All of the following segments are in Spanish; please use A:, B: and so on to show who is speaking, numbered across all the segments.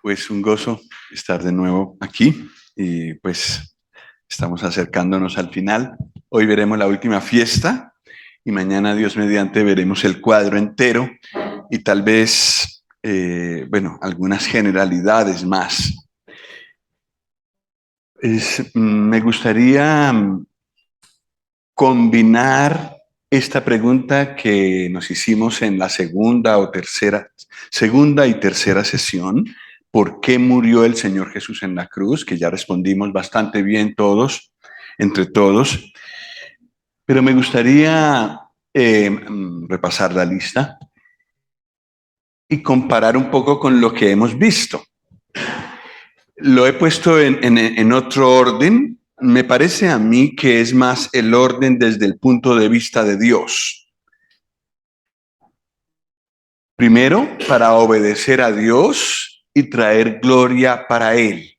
A: Pues un gozo estar de nuevo aquí y pues estamos acercándonos al final. Hoy veremos la última fiesta y mañana, Dios mediante, veremos el cuadro entero y tal vez, algunas generalidades más. Me gustaría combinar esta pregunta que nos hicimos en la segunda y tercera sesión. ¿Por qué murió el Señor Jesús en la cruz? Que ya respondimos bastante bien todos, entre todos. Pero me gustaría repasar la lista y comparar un poco con lo que hemos visto. Lo he puesto en otro orden. Me parece a mí que es más el orden desde el punto de vista de Dios. Primero, para obedecer a Dios y traer gloria para Él.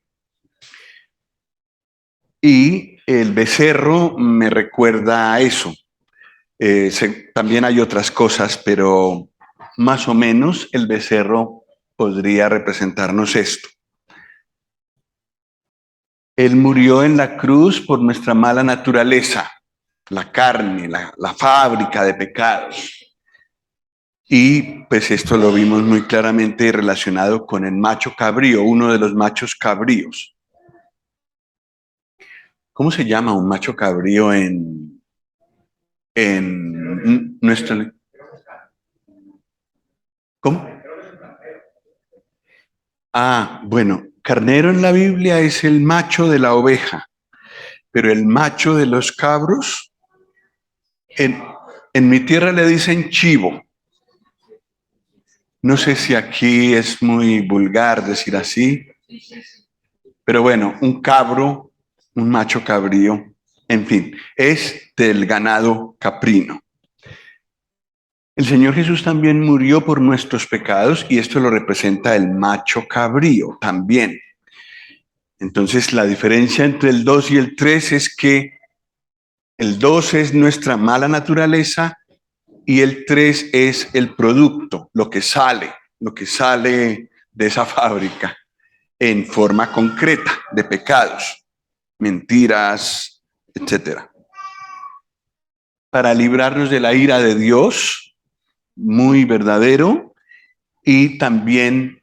A: Y el becerro me recuerda a eso. También hay otras cosas, pero más o menos el becerro podría representarnos esto. Él murió en la cruz por nuestra mala naturaleza, la carne, la fábrica de pecados. Y pues esto lo vimos muy claramente relacionado con el macho cabrío, uno de los machos cabríos. ¿Cómo se llama un macho cabrío en nuestra... ¿Cómo? Bueno, carnero en la Biblia es el macho de la oveja, pero el macho de los cabros, en mi tierra le dicen chivo. No sé si aquí es muy vulgar decir así, pero bueno, un cabro, un macho cabrío, en fin, es del ganado caprino. El Señor Jesús también murió por nuestros pecados y esto lo representa el macho cabrío también. Entonces, la diferencia entre el 2 y el 3 es que el 2 es nuestra mala naturaleza y el 3 es el producto, lo que sale de esa fábrica en forma concreta de pecados, mentiras, etcétera. Para librarnos de la ira de Dios, muy verdadero, y también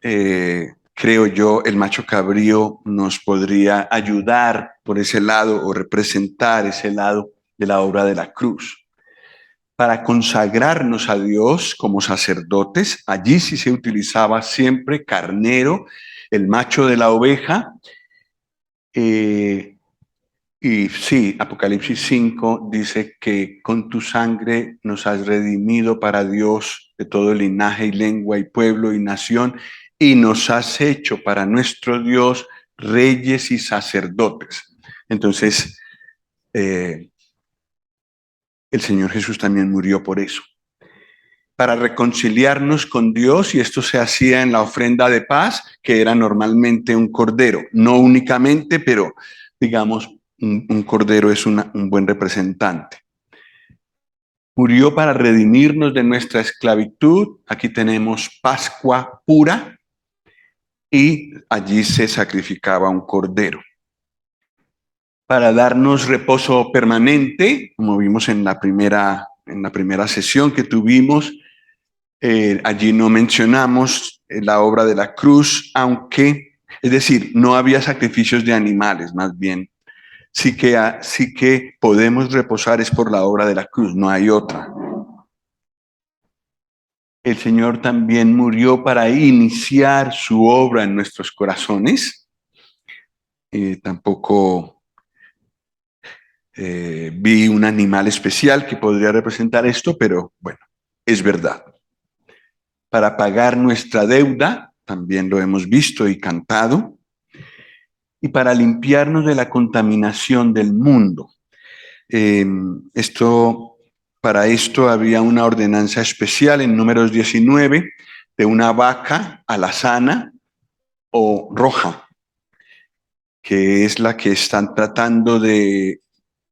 A: creo yo, el macho cabrío nos podría ayudar por ese lado o representar ese lado de la obra de la cruz. Para consagrarnos a Dios como sacerdotes, allí sí se utilizaba siempre carnero, el macho de la oveja. Y sí, Apocalipsis 5 dice que con tu sangre nos has redimido para Dios de todo linaje y lengua y pueblo y nación, y nos has hecho para nuestro Dios reyes y sacerdotes. Entonces, el Señor Jesús también murió por eso, para reconciliarnos con Dios, y esto se hacía en la ofrenda de paz, que era normalmente un cordero, no únicamente, pero digamos, un cordero es un buen representante. Murió para redimirnos de nuestra esclavitud. Aquí tenemos Pascua pura y allí se sacrificaba un cordero. Para darnos reposo permanente, como vimos en la primera sesión que tuvimos, allí no mencionamos la obra de la cruz, aunque, es decir, no había sacrificios de animales, más bien. Sí que podemos reposar es por la obra de la cruz, no hay otra. El Señor también murió para iniciar su obra en nuestros corazones. Tampoco vi un animal especial que podría representar esto, pero bueno, es verdad. Para pagar nuestra deuda, también lo hemos visto y cantado, y para limpiarnos de la contaminación del mundo. Para esto había una ordenanza especial en Números 19 de una vaca alazana o roja, que es la que están tratando de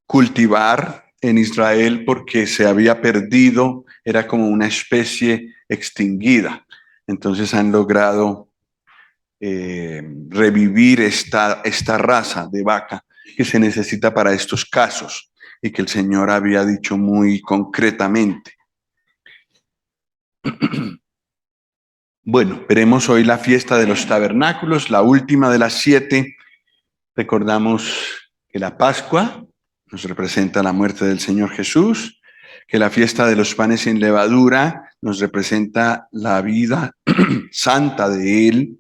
A: cultivar en Israel porque se había perdido, era como una especie extinguida. Entonces han logrado revivir esta raza de vaca que se necesita para estos casos y que el Señor había dicho muy concretamente. Bueno, veremos hoy la fiesta de los tabernáculos, la última de las 7. Recordamos que la Pascua nos representa la muerte del Señor Jesús, que la fiesta de los panes sin levadura nos representa la vida santa de Él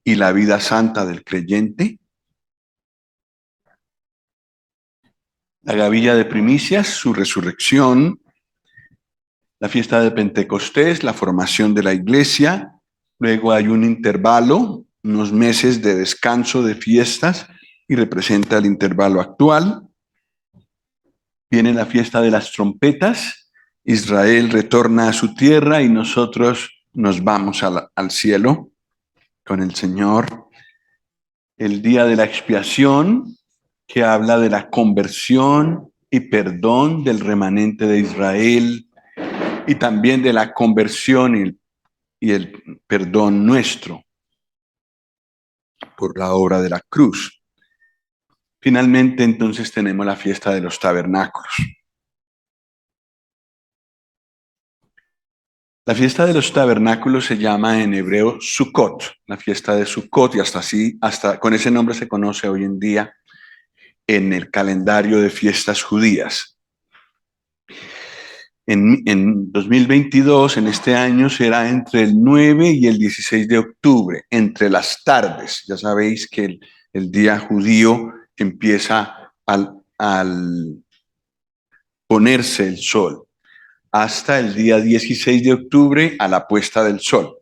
A: y la vida santa del creyente. La gavilla de primicias, su resurrección, la fiesta de Pentecostés, la formación de la iglesia. Luego hay un intervalo, unos meses de descanso de fiestas y representa el intervalo actual. Viene la fiesta de las trompetas. Israel retorna a su tierra y nosotros nos vamos al cielo con el Señor. El día de la expiación, que habla de la conversión y perdón del remanente de Israel y también de la conversión y el perdón nuestro por la obra de la cruz. Finalmente, entonces, tenemos la fiesta de los tabernáculos. La fiesta de los tabernáculos se llama en hebreo Sukkot, la fiesta de Sukkot, y hasta con ese nombre se conoce hoy en día en el calendario de fiestas judías. En 2022, en este año, será entre el 9 y el 16 de octubre, entre las tardes. Ya sabéis que el día judío empieza al ponerse el sol, hasta el día 16 de octubre a la puesta del sol.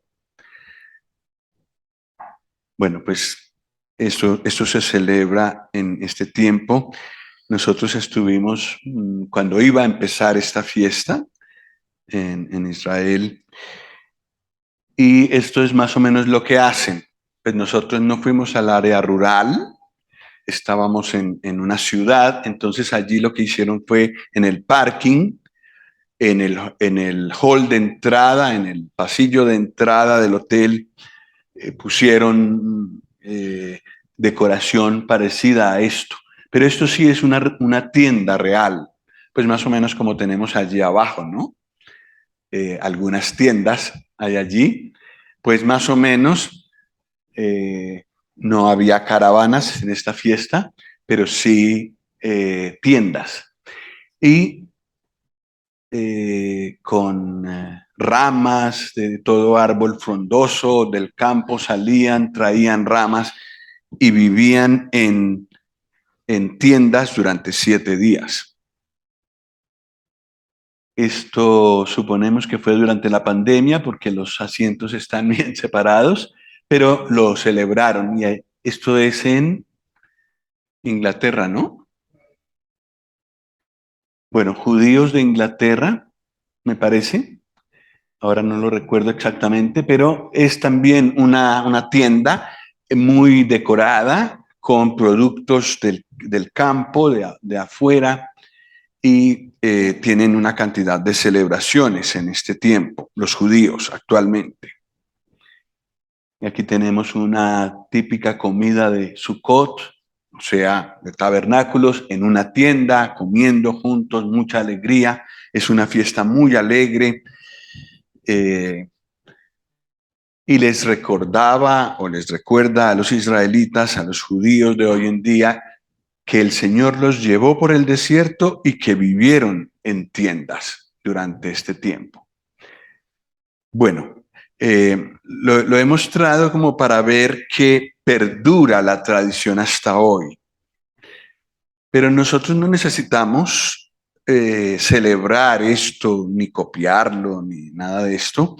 A: Bueno, pues esto se celebra en este tiempo. Nosotros estuvimos, cuando iba a empezar esta fiesta en Israel, y esto es más o menos lo que hacen. Pues nosotros no fuimos al área rural, estábamos en una ciudad, entonces allí lo que hicieron fue en el parking, en el hall de entrada, en el pasillo de entrada del hotel, pusieron decoración parecida a esto. Pero esto sí es una tienda real, pues más o menos como tenemos allí abajo, ¿no? Algunas tiendas hay allí, pues más o menos no había caravanas en esta fiesta, pero sí tiendas. Y con ramas de todo árbol frondoso del campo salían, traían ramas y vivían en tiendas durante 7 días. Esto suponemos que fue durante la pandemia porque los asientos están bien separados, pero lo celebraron. Y esto es en Inglaterra, ¿no? Bueno, judíos de Inglaterra, me parece. Ahora no lo recuerdo exactamente, pero es también una tienda muy decorada con productos del campo, de afuera, y tienen una cantidad de celebraciones en este tiempo, los judíos actualmente. Y aquí tenemos una típica comida de Sukkot, o sea, de tabernáculos, en una tienda, comiendo juntos, mucha alegría. Es una fiesta muy alegre. Y les recordaba o les recuerda a los israelitas, a los judíos de hoy en día, que el Señor los llevó por el desierto y que vivieron en tiendas durante este tiempo. Bueno, lo he mostrado como para ver que perdura la tradición hasta hoy. Pero nosotros no necesitamos celebrar esto, ni copiarlo, ni nada de esto.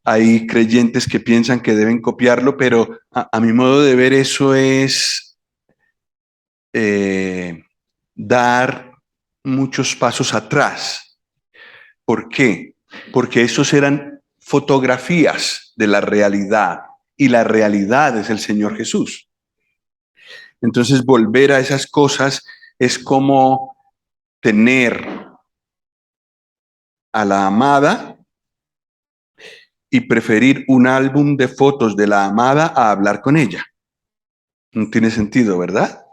A: Hay creyentes que piensan que deben copiarlo, pero a mi modo de ver eso es dar muchos pasos atrás. ¿Por qué? Porque esos eran fotografías de la realidad y la realidad es el Señor Jesús. Entonces volver a esas cosas es como tener a la amada y preferir un álbum de fotos de la amada a hablar con ella. No tiene sentido, ¿verdad?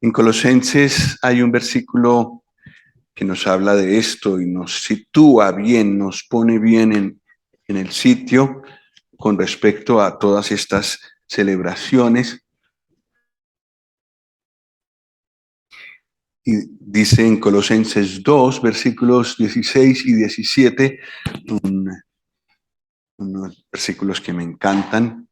A: En Colosenses hay un versículo que nos habla de esto y nos sitúa bien, nos pone bien en el sitio con respecto a todas estas celebraciones. Y dice en Colosenses 2, versículos 16 y 17, unos versículos que me encantan.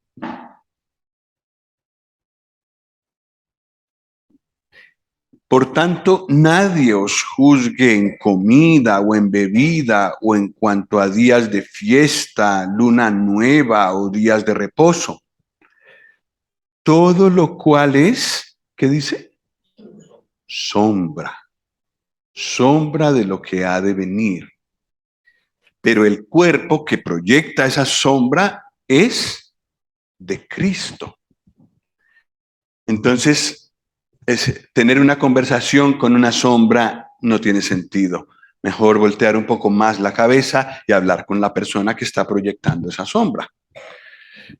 A: Por tanto, nadie os juzgue en comida o en bebida o en cuanto a días de fiesta, luna nueva o días de reposo. Todo lo cual es, ¿qué dice? Sombra de lo que ha de venir. Pero el cuerpo que proyecta esa sombra es de Cristo. Entonces, tener una conversación con una sombra no tiene sentido. Mejor voltear un poco más la cabeza y hablar con la persona que está proyectando esa sombra.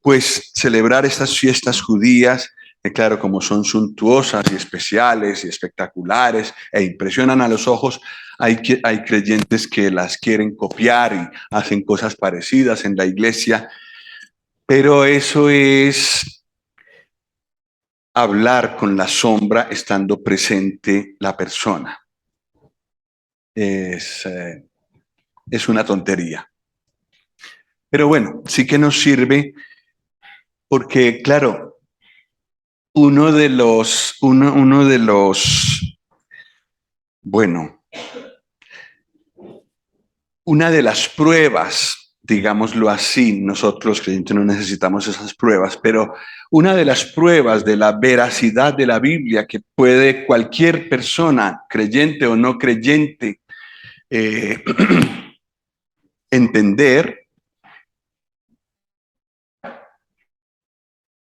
A: Pues celebrar estas fiestas judías, claro, como son suntuosas y especiales y espectaculares e impresionan a los ojos, hay creyentes que las quieren copiar y hacen cosas parecidas en la iglesia, pero eso es hablar con la sombra estando presente la persona. Es una tontería. Pero bueno, sí que nos sirve porque, claro, bueno, una de las pruebas, digámoslo así, nosotros creyentes no necesitamos esas pruebas, pero una de las pruebas de la veracidad de la Biblia que puede cualquier persona, creyente o no creyente, entender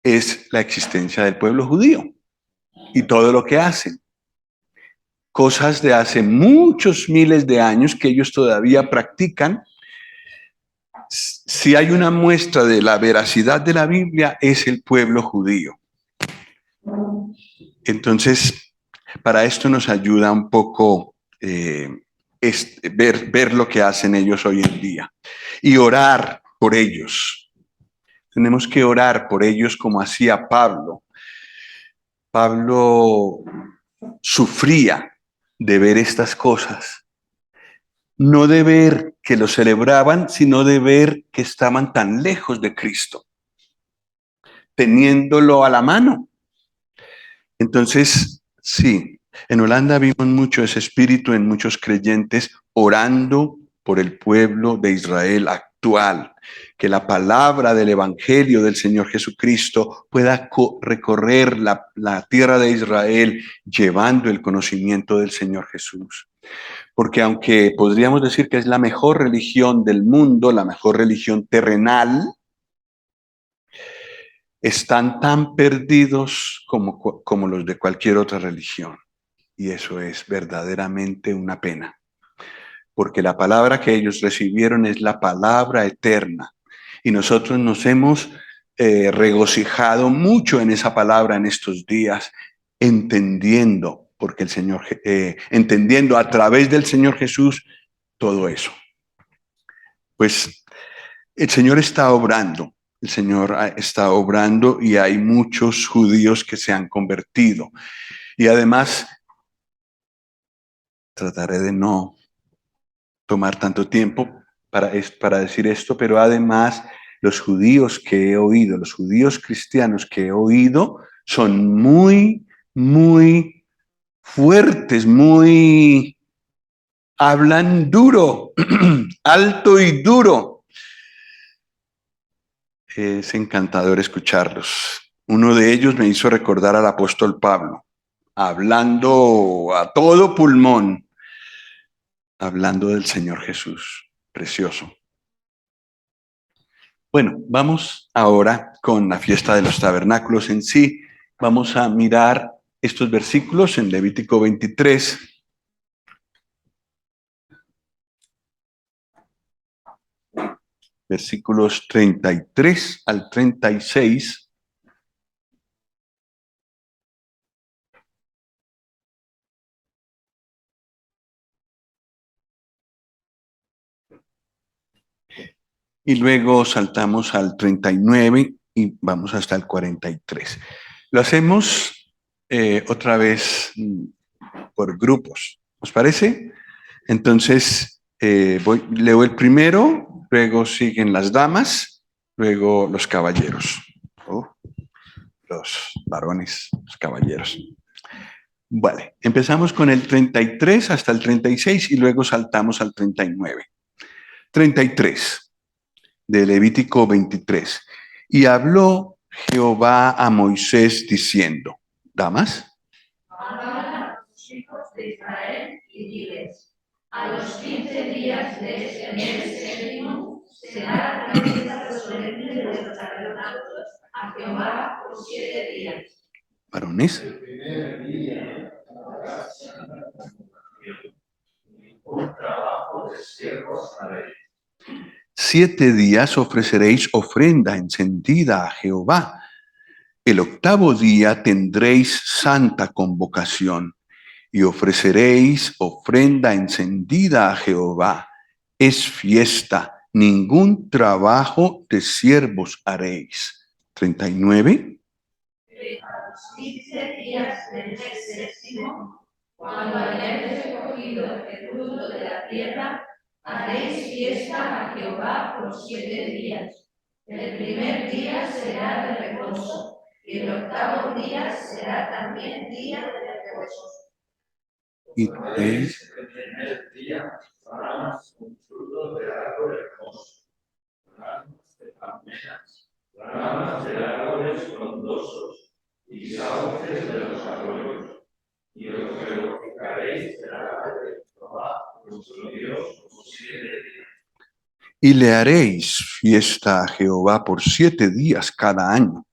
A: es la existencia del pueblo judío y todo lo que hacen. Cosas de hace muchos miles de años que ellos todavía practican. Si hay una muestra de la veracidad de la Biblia, es el pueblo judío. Entonces, para esto nos ayuda un poco ver lo que hacen ellos hoy en día y orar por ellos. Tenemos que orar por ellos como hacía Pablo. Pablo sufría de ver estas cosas. No de ver que lo celebraban, sino de ver que estaban tan lejos de Cristo, teniéndolo a la mano. Entonces, sí, en Holanda vimos mucho ese espíritu en muchos creyentes orando por el pueblo de Israel actual, que la palabra del Evangelio del Señor Jesucristo pueda recorrer la tierra de Israel llevando el conocimiento del Señor Jesús. Porque aunque podríamos decir que es la mejor religión del mundo, la mejor religión terrenal, están tan perdidos como los de cualquier otra religión. Y eso es verdaderamente una pena. Porque la palabra que ellos recibieron es la palabra eterna. Y nosotros nos hemos regocijado mucho en esa palabra en estos días, entendiendo, porque el Señor, entendiendo a través del Señor Jesús todo eso. Pues el Señor está obrando. El Señor está obrando y hay muchos judíos que se han convertido. Y además, trataré de no tomar tanto tiempo para decir esto, pero además los judíos que he oído, los judíos cristianos que he oído, son muy, muy fuertes, hablan duro, alto y duro. Es encantador escucharlos. Uno de ellos me hizo recordar al apóstol Pablo, hablando a todo pulmón, hablando del Señor Jesús. Precioso. Bueno, vamos ahora con la fiesta de los tabernáculos en sí. Vamos a mirar estos versículos en Levítico 23. versículos 33 al 36. Y luego saltamos al 39 y vamos hasta el 43. Lo hacemos otra vez por grupos. ¿Os parece? Entonces, leo el primero, luego siguen las damas, luego los caballeros. Los varones, los caballeros. Vale, empezamos con el 33 hasta el 36 y luego saltamos al 39. 33 de Levítico 23. Y habló Jehová a Moisés diciendo, damas.
B: Habla a los hijos de Israel y diles, a los 15 días de este mes séptimo será la fiesta solemne de los tabernáculos a Jehová por 7 días.
A: Varones.
C: El primer día ningún trabajo de siervos haréis.
A: 7 días ofreceréis ofrenda encendida a Jehová. El 8º día tendréis santa convocación y ofreceréis ofrenda encendida a Jehová. Es fiesta, ningún trabajo de siervos haréis. 39.
B: A los 15 días del mes séptimo, cuando hayáis recogido el fruto de la tierra, haréis fiesta a Jehová por 7 días. El primer día será de reposo, y el 8º día será también día de reposo.
A: Y
C: Haréis el primer día ramas con fruto de árbol hermoso, ramas de palmeras, ramas de árboles frondosos y sauces de los arroyos, y os regocijaréis delante de Jehová vuestro Dios por 7 días.
A: Y le haréis fiesta a Jehová por 7 días cada año.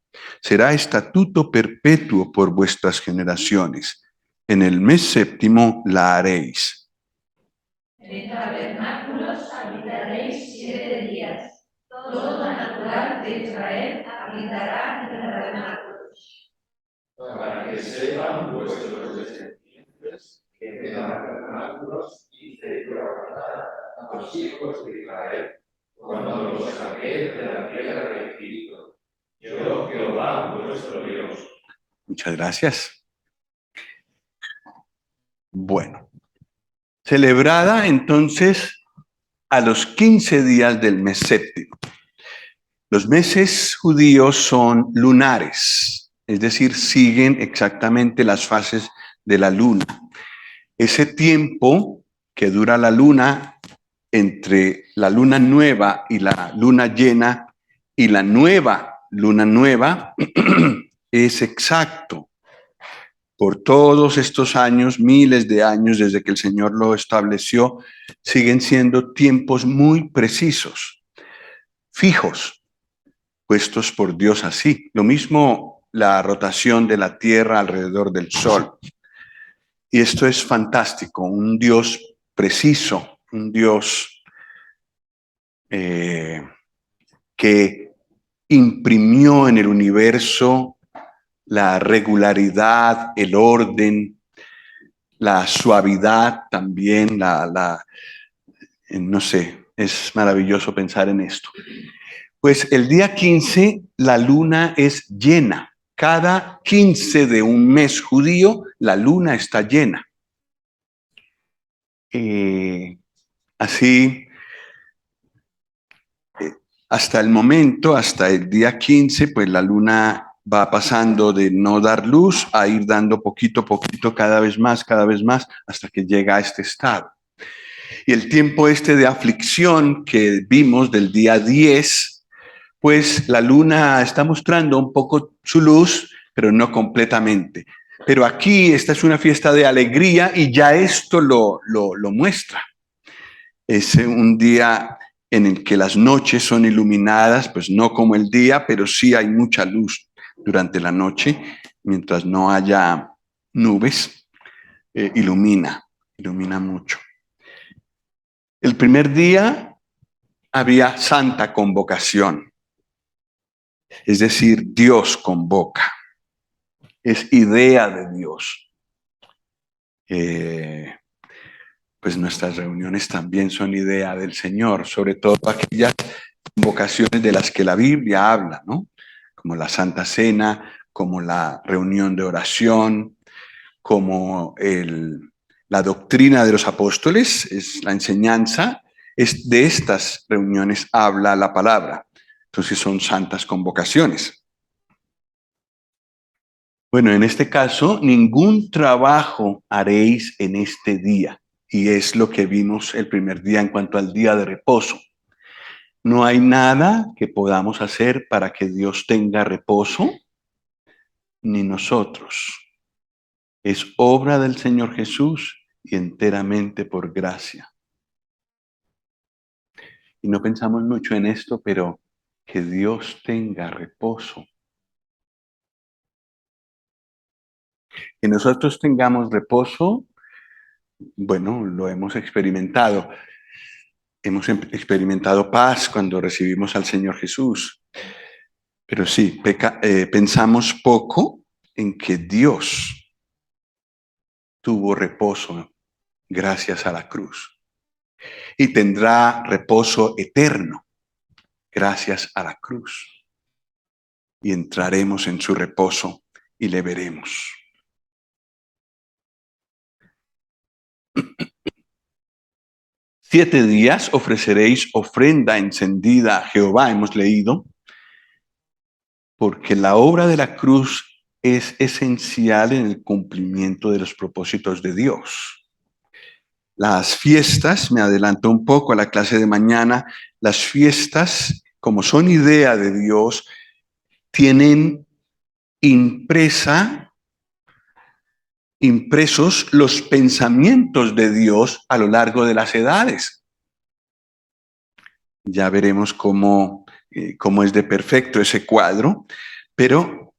A: Será estatuto perpetuo por vuestras generaciones. En el mes séptimo la haréis.
B: En tabernáculos habitaréis 7 días. Todo natural de Israel habitará en tabernáculos.
C: Para que sepan vuestros descendientes que de tabernáculos hice yo habitar a los hijos de Israel cuando los saqué de la tierra de Egipto. Yo, Jehová, vuestro Dios.
A: Muchas gracias. Bueno, celebrada entonces a los 15 días del mes séptimo. Los meses judíos son lunares, es decir, siguen exactamente las fases de la luna. Ese tiempo que dura la luna entre la luna nueva y la luna llena y la nueva luna nueva es exacto. Por todos estos años, miles de años desde que el Señor lo estableció, siguen siendo tiempos muy precisos, fijos, puestos por Dios así. Lo mismo la rotación de la Tierra alrededor del Sol. Y esto es fantástico, un Dios preciso, un Dios que imprimió en el universo la regularidad, el orden, la suavidad también, no sé, es maravilloso pensar en esto. Pues el día 15 la luna es llena. Cada 15 de un mes judío la luna está llena. Así, hasta el momento, hasta el día 15, pues la luna va pasando de no dar luz a ir dando poquito a poquito, cada vez más, hasta que llega a este estado. Y el tiempo este de aflicción que vimos del día 10, pues la luna está mostrando un poco su luz, pero no completamente. Pero aquí esta es una fiesta de alegría y ya esto lo muestra. Es un día en el que las noches son iluminadas, pues no como el día, pero sí hay mucha luz durante la noche, mientras no haya nubes, ilumina mucho. El primer día había santa convocación, es decir, Dios convoca, es idea de Dios. Pues nuestras reuniones también son idea del Señor, sobre todo aquellas convocaciones de las que la Biblia habla, ¿no? Como la Santa Cena, como la reunión de oración, como la doctrina de los apóstoles, es la enseñanza, es de estas reuniones habla la palabra. Entonces son santas convocaciones. Bueno, en este caso, ningún trabajo haréis en este día. Y es lo que vimos el primer día en cuanto al día de reposo. No hay nada que podamos hacer para que Dios tenga reposo, ni nosotros. Es obra del Señor Jesús y enteramente por gracia. Y no pensamos mucho en esto, pero que Dios tenga reposo. Que nosotros tengamos reposo, bueno, lo hemos experimentado. Hemos experimentado paz cuando recibimos al Señor Jesús. Pero sí, pensamos poco en que Dios tuvo reposo gracias a la cruz y tendrá reposo eterno gracias a la cruz. Y entraremos en su reposo y le veremos. Siete días ofreceréis ofrenda encendida a Jehová, hemos leído, porque la obra de la cruz es esencial en el cumplimiento de los propósitos de Dios. Las fiestas, me adelanto un poco a la clase de mañana, las fiestas, como son idea de Dios, tienen impresos los pensamientos de Dios a lo largo de las edades. Ya veremos cómo es de perfecto ese cuadro, pero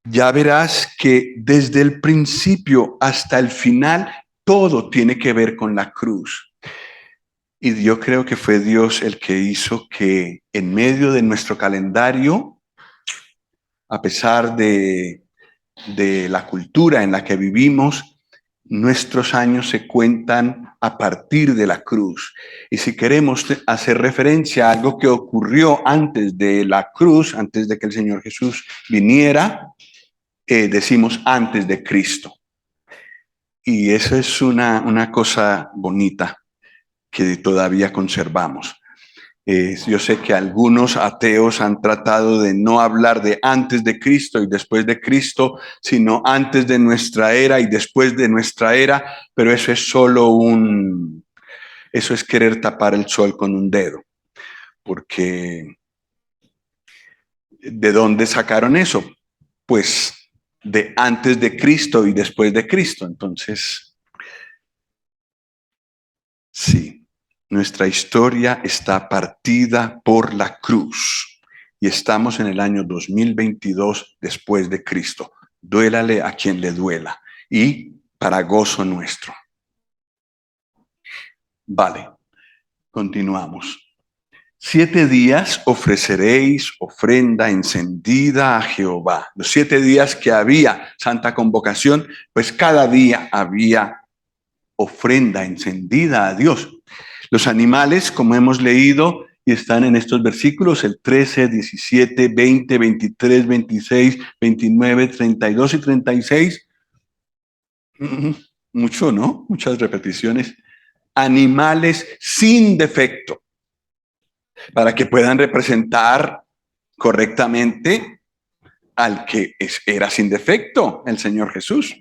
A: ya verás que desde el principio hasta el final todo tiene que ver con la cruz. Y yo creo que fue Dios el que hizo que en medio de nuestro calendario, a pesar de la cultura en la que vivimos, nuestros años se cuentan a partir de la cruz. Y si queremos hacer referencia a algo que ocurrió antes de la cruz, antes de que el Señor Jesús viniera, decimos antes de Cristo. Y eso es una cosa bonita que todavía conservamos. Yo sé que algunos ateos han tratado de no hablar de antes de Cristo y después de Cristo, sino antes de nuestra era y después de nuestra era, pero eso es solo eso es querer tapar el sol con un dedo, porque ¿de dónde sacaron eso? Pues de antes de Cristo y después de Cristo. Entonces, sí, nuestra historia está partida por la cruz y estamos en el año 2022 después de Cristo. Duélale a quien le duela y para gozo nuestro. Vale, continuamos. 7 días ofreceréis ofrenda encendida a Jehová. Los 7 días que había santa convocación, pues cada día había ofrenda encendida a Dios. Los animales, como hemos leído, y están en estos versículos, el 13, 17, 20, 23, 26, 29, 32 y 36. Mucho, ¿no? Muchas repeticiones. Animales sin defecto, para que puedan representar correctamente al que era sin defecto, el Señor Jesús.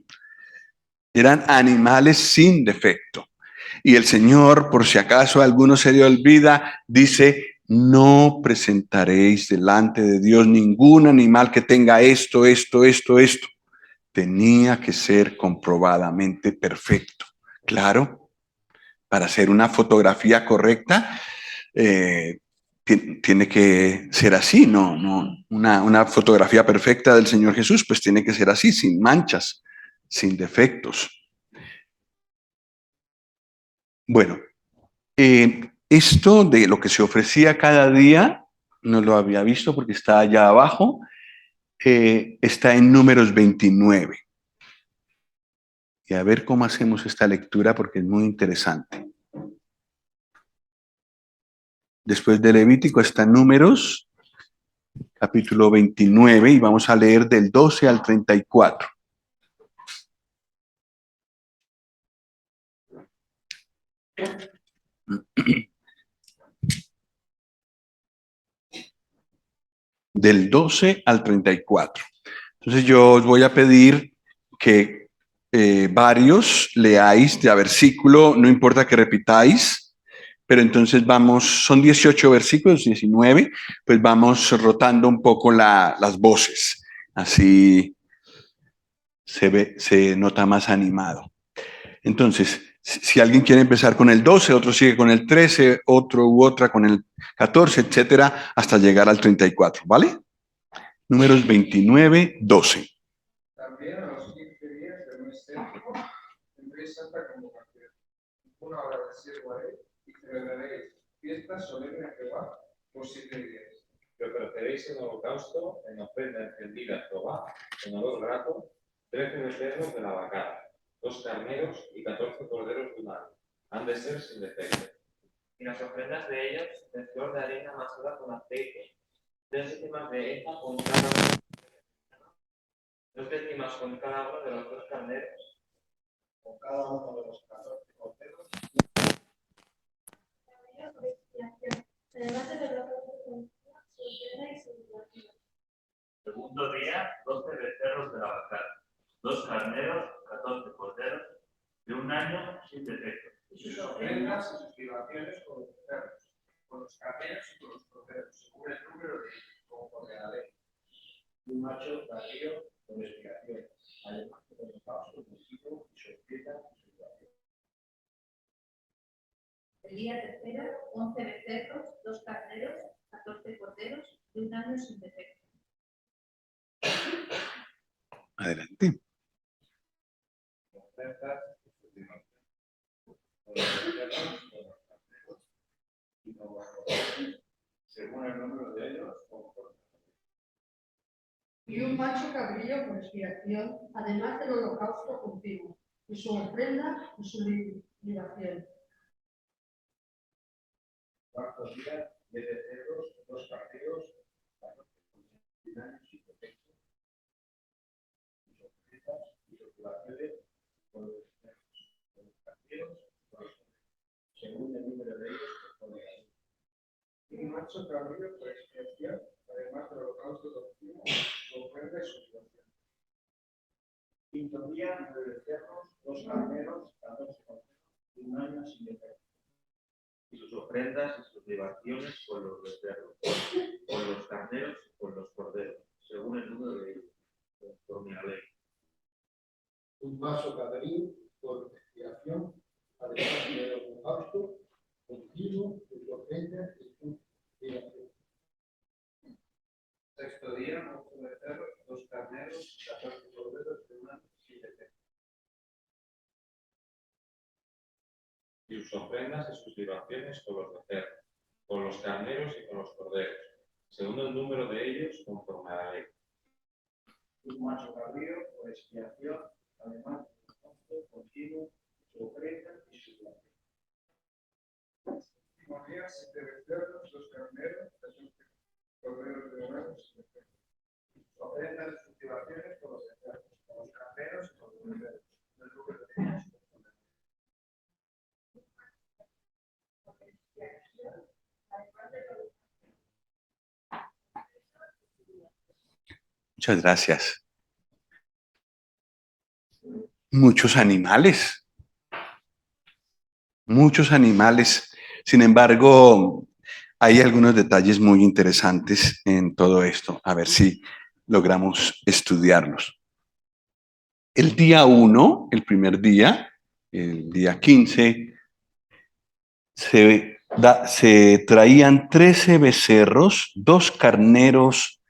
A: Eran animales sin defecto. Y el Señor, por si acaso a alguno se le olvida, dice, no presentaréis delante de Dios ningún animal que tenga esto. Tenía que ser comprobadamente perfecto. Claro, para hacer una fotografía correcta, tiene que ser así, no una fotografía perfecta del Señor Jesús, pues tiene que ser así, sin manchas, sin defectos. Bueno, en Esto de lo que se ofrecía cada día, no lo había visto porque está allá abajo, está en Números 29. Y a ver cómo hacemos esta lectura porque es muy interesante. Después de Levítico está Números, capítulo 29, y vamos a leer del 12 al 34. Del 12 al 34. Entonces yo os voy a pedir que varios leáis de a versículo, no importa que repitáis, pero entonces vamos, son 18 versículos, 19, pues vamos rotando un poco las voces, así se nota más animado. Entonces, si alguien quiere empezar con el 12, otro sigue con el 13, otro u otra con el 14, etcétera, hasta llegar al 34, ¿vale? Números 29, 12.
D: También a los 15 días del mes séptimo tendréis santa convocación. Una hora de siervo haré y celebraréis fiestas solemnes a Jehová por 7 días.
C: Que ofreceréis en holocausto, en ofrenda encendida a Jehová, en olor grato, 13 becerros de la vacada, 2 carneros y 14 corderos de un año. Han de ser sin defecto.
E: Y las ofrendas de ellos, de flor de harina amasada con aceite, 3 décimas de efa con cada uno, 2 décimas con cada uno de los 2 carneros,
D: Con cada uno de los 14 corderos.
B: Además de los con su ofrenda y su libación.
F: Segundo día, 12 becerros de la vacada, 2 carneros, 14 corderos, de un año sin defecto.
D: Y sus ofrendas y sus libaciones con los becerros, con los carneros y con los corderos, según el número de ellos, conforme a la ley. Y un macho cabrío con expiación, además de los holocausto, consigo y su ofrenda y su libación.
B: El día tercero, 11 becerros, 2 carneros, 14 corderos, de un año sin defecto.
A: Adelante.
D: Ofrendas y sus libaciones, con los becerros, con los carneros y con los corderos, según el número de ellos, conforme a la ley.
G: Y un macho cabrío por expiación, además del holocausto continuo, y su ofrenda y su libación.
D: Cuarto día, 10 becerros, 2 carneros, 14 años sin defecto, sus ofrendas y sus libaciones con los becerros, con los carneros, con los corderos, según el número de ellos, conforme a la ley. Y un macho cabrío por expiación, además del holocausto continuo, su ofrenda y su libación. Quinto día, 9 becerros, 2 carneros, 14 corderos, y un año sin defecto.
F: Y sus ofrendas y sus libaciones con los becerros, con los carneros y con los corderos, según el número de ellos, conforme a la ley.
D: Un vaso cabrío por expiación, además del holocausto continuo, su ofrenda y su libación. Sexto día, 8 becerros, 2 carneros, 14 corderos, de un año sin defecto.
C: Y sus ofrendas y sus libaciones con los becerros, con los carneros y con los corderos, según el número de ellos, conforme a la ley.
D: Un macho cabrío por expiación, además del holocausto continuo, su ofrenda y su libación. Último día, 7 becerros, 2 carneros, 14 corderos de un año sin defecto. Sus ofrendas y sus libaciones con los becerros, con los carneros y con los corderos, el número de ellos.
A: Muchas gracias. Muchos animales. Muchos animales. Sin embargo, hay algunos detalles muy interesantes en todo esto. A ver si logramos estudiarlos. El día 1, el primer día, el día 15, se traían 13 becerros, 2 carneros,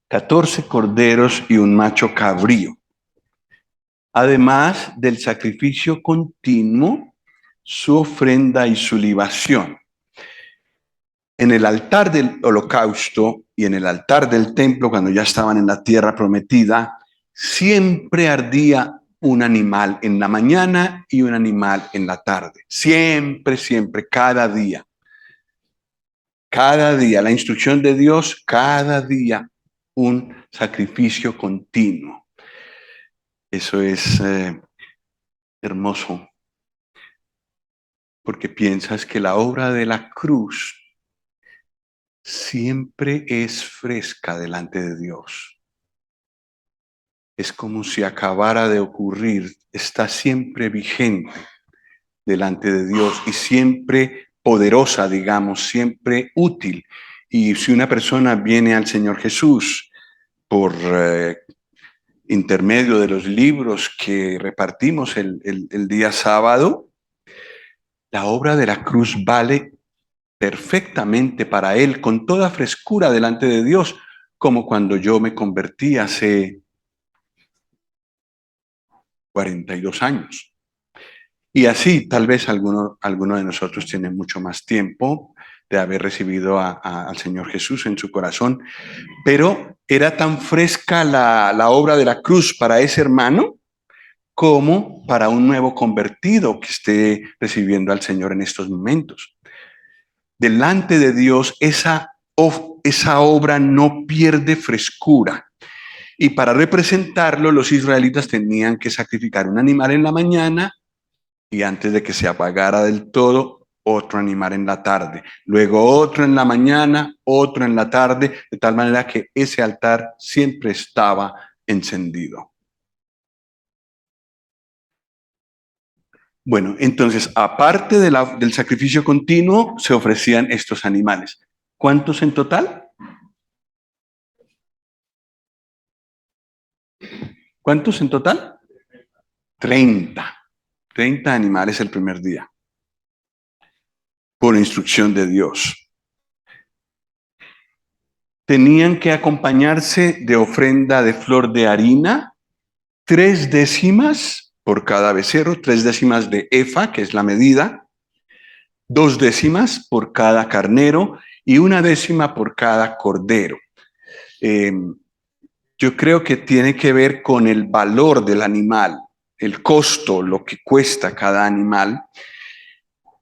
A: 14 corderos y un macho cabrío. Además del sacrificio continuo, su ofrenda y su libación. En el altar del holocausto y en el altar del templo, cuando ya estaban en la tierra prometida, siempre ardía un animal en la mañana y un animal en la tarde. Siempre, siempre, cada día. Cada día, la instrucción de Dios, cada día un sacrificio continuo. Eso es hermoso, porque piensas que la obra de la cruz siempre es fresca delante de Dios. Es como si acabara de ocurrir, está siempre vigente delante de Dios y siempre poderosa, digamos, siempre útil. Y si una persona viene al Señor Jesús por intermedio de los libros que repartimos el día sábado, la obra de la cruz vale perfectamente para él, con toda frescura delante de Dios, como cuando yo me convertí hace 42 años. Y así, tal vez alguno de nosotros tiene mucho más tiempo de haber recibido al Señor Jesús en su corazón, pero era tan fresca la obra de la cruz para ese hermano como para un nuevo convertido que esté recibiendo al Señor en estos momentos. Delante de Dios, esa obra no pierde frescura. Y para representarlo, los israelitas tenían que sacrificar un animal en la mañana y antes de que se apagara del todo, otro animal en la tarde. Luego otro en la mañana, otro en la tarde, de tal manera que ese altar siempre estaba encendido. Bueno, entonces, aparte del sacrificio continuo, se ofrecían estos animales. ¿Cuántos en total? ¿Cuántos en total? 30. 30 animales el primer día, por instrucción de Dios. Tenían que acompañarse de ofrenda de flor de harina, 3 décimas por cada becerro, 3 décimas de efa, que es la medida, 2 décimas por cada carnero y 1 décima por cada cordero. Yo creo que tiene que ver con el valor del animal, el costo, lo que cuesta cada animal.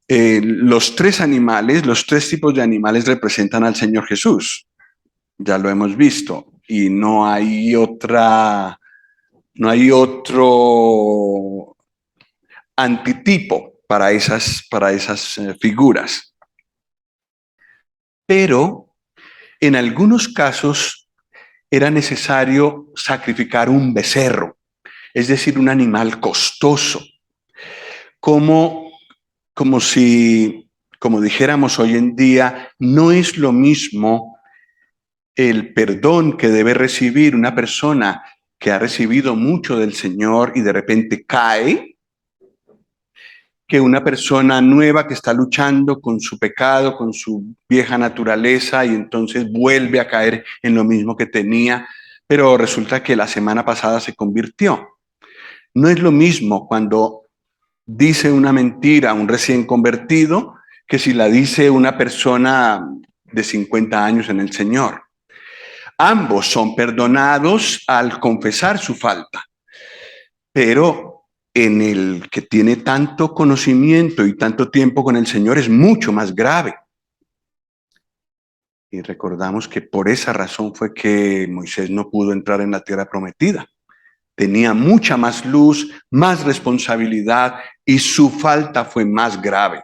A: Los 3 animales, los 3 tipos de animales representan al Señor Jesús. Ya lo hemos visto. Y no hay otro antitipo para esas figuras. Pero en algunos casos era necesario sacrificar un becerro, es decir, un animal costoso, como dijéramos hoy en día, no es lo mismo el perdón que debe recibir una persona que ha recibido mucho del Señor y de repente cae, que una persona nueva que está luchando con su pecado, con su vieja naturaleza y entonces vuelve a caer en lo mismo que tenía, pero resulta que la semana pasada se convirtió. No es lo mismo cuando dice una mentira un recién convertido que si la dice una persona de 50 años en el Señor. Ambos son perdonados al confesar su falta, pero en el que tiene tanto conocimiento y tanto tiempo con el Señor es mucho más grave. Y recordamos que por esa razón fue que Moisés no pudo entrar en la tierra prometida. Tenía mucha más luz, más responsabilidad y su falta fue más grave.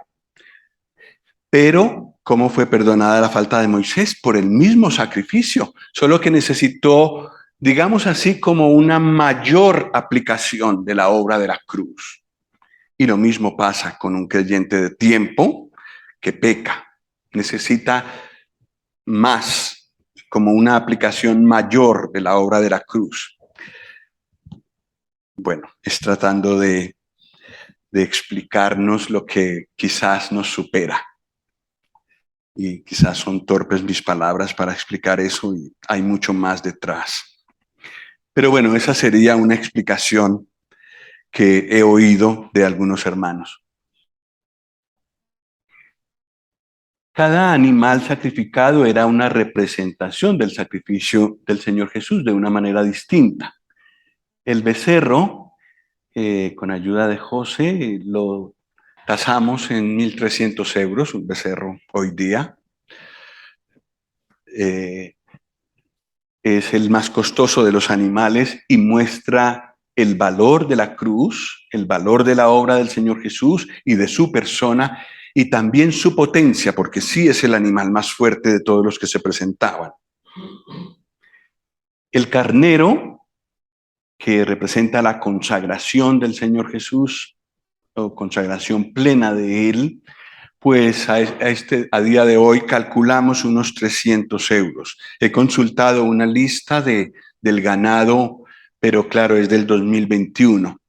A: Pero, ¿cómo fue perdonada la falta de Moisés? Por el mismo sacrificio, solo que necesitó, digamos así, como una mayor aplicación de la obra de la cruz. Y lo mismo pasa con un creyente de tiempo que peca. Necesita más, como una aplicación mayor de la obra de la cruz. Bueno, es tratando de explicarnos lo que quizás nos supera. Y quizás son torpes mis palabras para explicar eso y hay mucho más detrás. Pero bueno, esa sería una explicación que he oído de algunos hermanos. Cada animal sacrificado era una representación del sacrificio del Señor Jesús de una manera distinta. El becerro, con ayuda de José, lo tasamos en 1.300 euros, un becerro hoy día. Es el más costoso de los animales y muestra el valor de la cruz, el valor de la obra del Señor Jesús y de su persona, y también su potencia, porque sí es el animal más fuerte de todos los que se presentaban. El carnero, que representa la consagración del Señor Jesús, o consagración plena de Él, pues a día de hoy calculamos unos 300 euros. He consultado una lista del ganado, pero claro, es del 2021.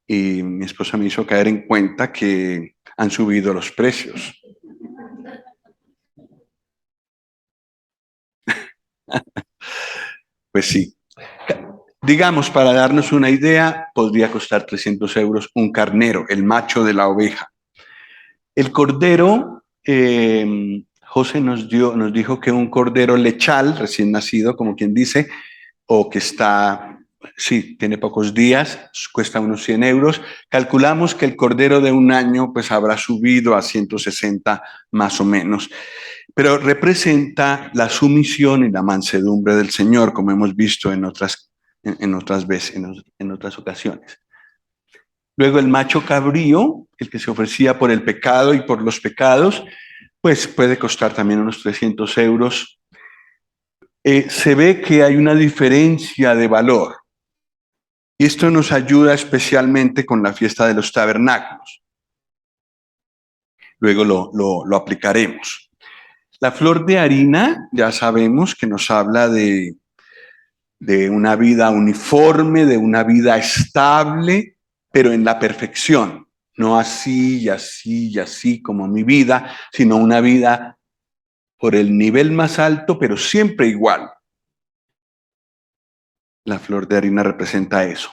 A: Y mi esposa me hizo caer en cuenta que han subido los precios. Pues sí. Digamos, para darnos una idea, podría costar 300 euros un carnero, el macho de la oveja. El cordero, José nos dijo que un cordero lechal, recién nacido, como quien dice, o que tiene pocos días, cuesta unos 100 euros. Calculamos que el cordero de un año pues habrá subido a 160 más o menos. Pero representa la sumisión y la mansedumbre del Señor, como hemos visto en otras veces, en otras ocasiones. Luego el macho cabrío, el que se ofrecía por el pecado y por los pecados, pues puede costar también unos 300 euros. Se ve que hay una diferencia de valor. Y esto nos ayuda especialmente con la fiesta de los tabernáculos. Luego lo aplicaremos. La flor de harina, ya sabemos que nos habla de una vida uniforme, de una vida estable, pero en la perfección. No así y así y así como mi vida, sino una vida por el nivel más alto, pero siempre igual. La flor de harina representa eso.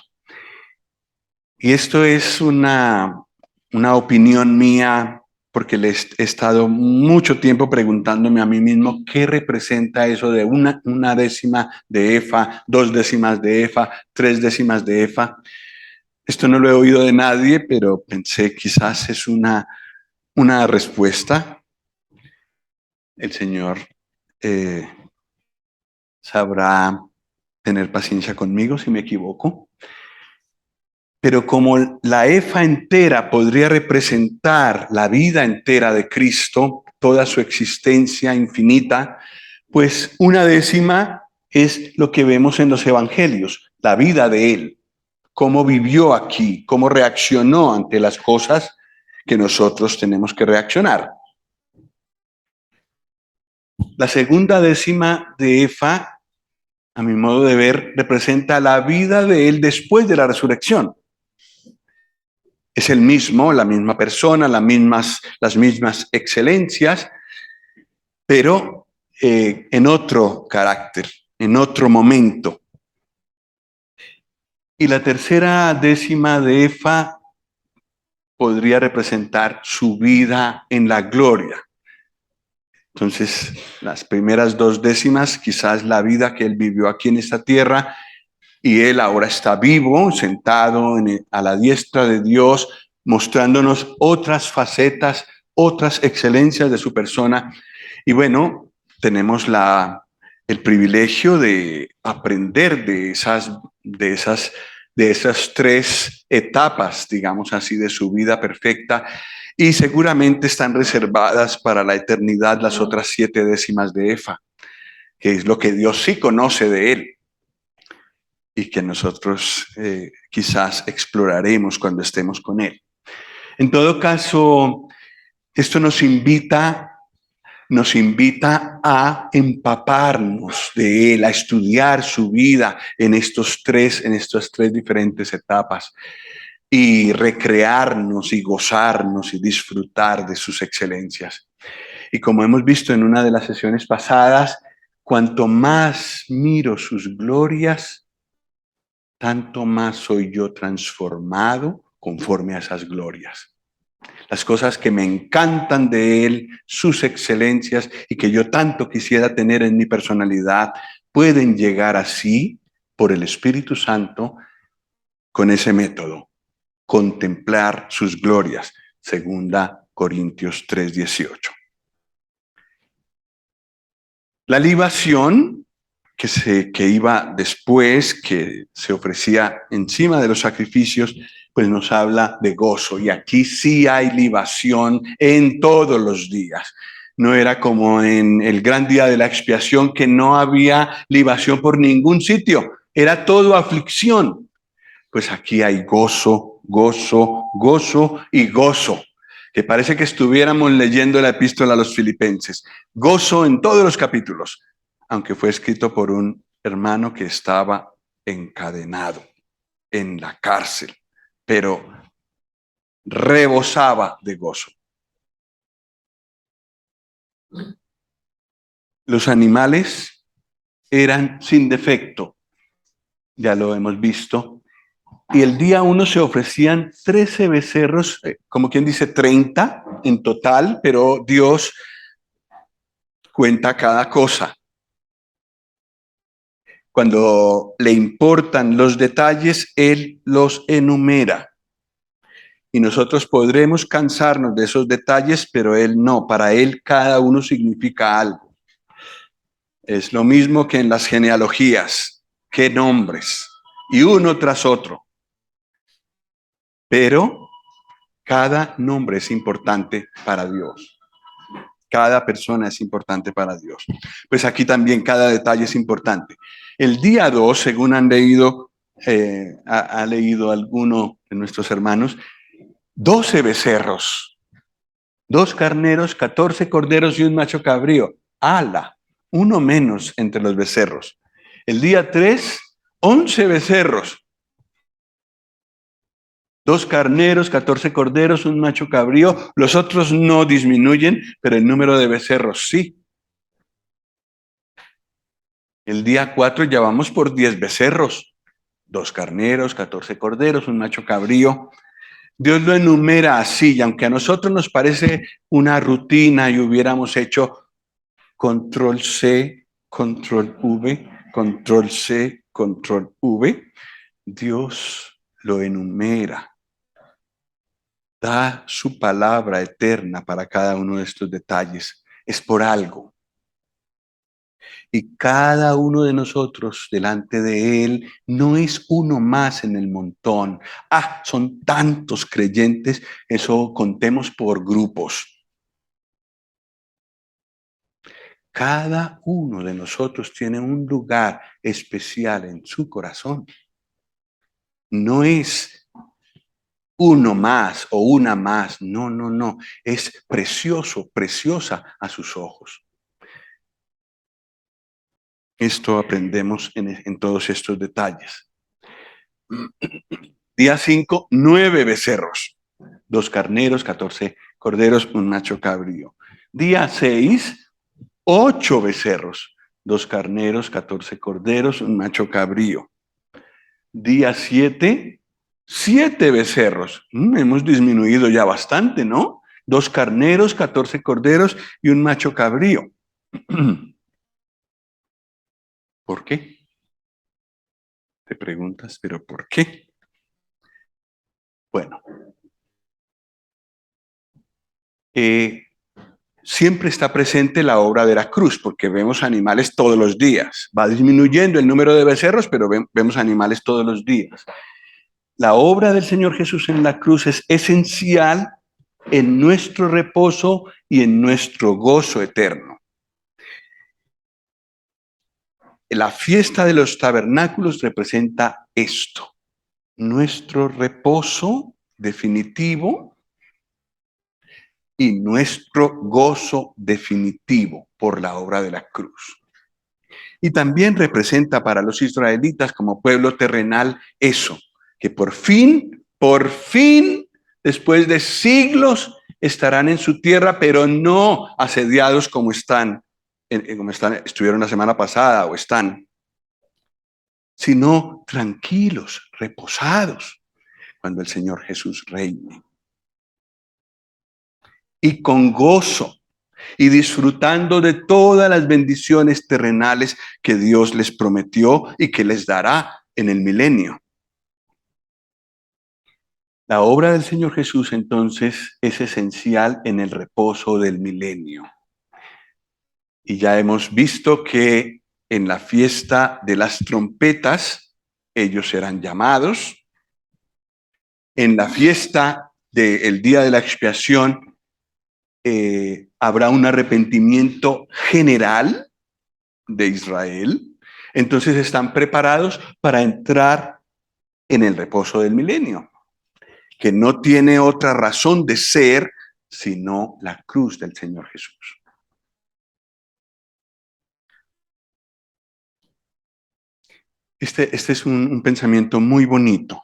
A: Y esto es una opinión mía, porque le he estado mucho tiempo preguntándome a mí mismo qué representa eso de una décima de efa, 2 décimas de efa, 3 décimas de efa. Esto no lo he oído de nadie, pero pensé quizás es una respuesta. El Señor sabrá tener paciencia conmigo si me equivoco. Pero como la efa entera podría representar la vida entera de Cristo, toda su existencia infinita, pues una décima es lo que vemos en los evangelios, la vida de Él, cómo vivió aquí, cómo reaccionó ante las cosas que nosotros tenemos que reaccionar. La segunda décima de efa, a mi modo de ver, representa la vida de Él después de la resurrección. Es el mismo, la misma persona, las mismas excelencias, pero en otro carácter, en otro momento. Y la tercera décima de efa podría representar su vida en la gloria. Entonces, las primeras 2 décimas, quizás la vida que él vivió aquí en esta tierra, y él ahora está vivo, sentado a la diestra de Dios, mostrándonos otras facetas, otras excelencias de su persona. Y bueno, tenemos el privilegio de aprender de esas 3 etapas, digamos así, de su vida perfecta, y seguramente están reservadas para la eternidad las otras 7 décimas de efa, que es lo que Dios sí conoce de él y que nosotros quizás exploraremos cuando estemos con él. En todo caso, esto nos invita a empaparnos de él, a estudiar su vida en estas 3 diferentes etapas y recrearnos y gozarnos y disfrutar de sus excelencias. Y como hemos visto en una de las sesiones pasadas, cuanto más miro sus glorias, tanto más soy yo transformado conforme a esas glorias. Las cosas que me encantan de Él, sus excelencias y que yo tanto quisiera tener en mi personalidad, pueden llegar así por el Espíritu Santo con ese método, contemplar sus glorias. Segunda Corintios 3:18. La libación que iba después, que se ofrecía encima de los sacrificios, pues nos habla de gozo. Y aquí sí hay libación en todos los días. No era como en el gran día de la expiación, que no había libación por ningún sitio. Era todo aflicción. Pues aquí hay gozo, gozo, gozo y gozo. Que parece que estuviéramos leyendo la epístola a los Filipenses. Gozo en todos los capítulos, aunque fue escrito por un hermano que estaba encadenado en la cárcel, pero rebosaba de gozo. Los animales eran sin defecto, ya lo hemos visto, y el día 1 se ofrecían 13 becerros, como quien dice 30 en total, pero Dios cuenta cada cosa. Cuando le importan los detalles, Él los enumera. Y nosotros podremos cansarnos de esos detalles, pero Él no. Para Él cada uno significa algo. Es lo mismo que en las genealogías. ¿Qué nombres? Y uno tras otro. Pero cada nombre es importante para Dios. Cada persona es importante para Dios. Pues aquí también cada detalle es importante. El día 2, según han leído, ha leído alguno de nuestros hermanos, 12 becerros, 2 carneros, 14 corderos y un macho cabrío. ¡Hala! Uno menos entre los becerros. El día 3, 11 becerros. 2 carneros, 14 corderos, un macho cabrío. Los otros no disminuyen, pero el número de becerros sí. El día 4 ya vamos por 10 becerros. 2 carneros, 14 corderos, un macho cabrío. Dios lo enumera así, y aunque a nosotros nos parece una rutina y hubiéramos hecho control C, control V, control C, control V, Dios lo enumera. Da su palabra eterna para cada uno de estos detalles. Es por algo. Y cada uno de nosotros delante de Él no es uno más en el montón. Son tantos creyentes, eso contemos por grupos. Cada uno de nosotros tiene un lugar especial en su corazón. No es uno más o una más. No, no, no. Es precioso, preciosa a sus ojos. Esto aprendemos en todos estos detalles. Día 5, 9 becerros. 2 carneros, 14 corderos, un macho cabrío. Día 6, 8 becerros. 2 carneros, 14 corderos, un macho cabrío. Día 7, 7 becerros. Hemos disminuido ya bastante, ¿no? 2 carneros, 14 corderos y un macho cabrío. ¿Por qué? Te preguntas, ¿pero por qué? Bueno, siempre está presente la obra de la cruz, porque vemos animales todos los días. Va disminuyendo el número de becerros, pero vemos animales todos los días. La obra del Señor Jesús en la cruz es esencial en nuestro reposo y en nuestro gozo eterno. La fiesta de los tabernáculos representa esto, nuestro reposo definitivo y nuestro gozo definitivo por la obra de la cruz. Y también representa para los israelitas como pueblo terrenal eso, que por fin, después de siglos, estarán en su tierra, pero no asediados como estuvieron la semana pasada o están, sino tranquilos, reposados, cuando el Señor Jesús reine. y con gozo y disfrutando de todas las bendiciones terrenales que Dios les prometió y que les dará en el milenio. La obra del Señor Jesús entonces es esencial en el reposo del milenio. Y ya hemos visto que en la fiesta de las trompetas ellos serán llamados. En la fiesta del día de la expiación habrá un arrepentimiento general de Israel. Entonces están preparados para entrar en el reposo del milenio, que no tiene otra razón de ser sino la cruz del Señor Jesús. Este es un pensamiento muy bonito.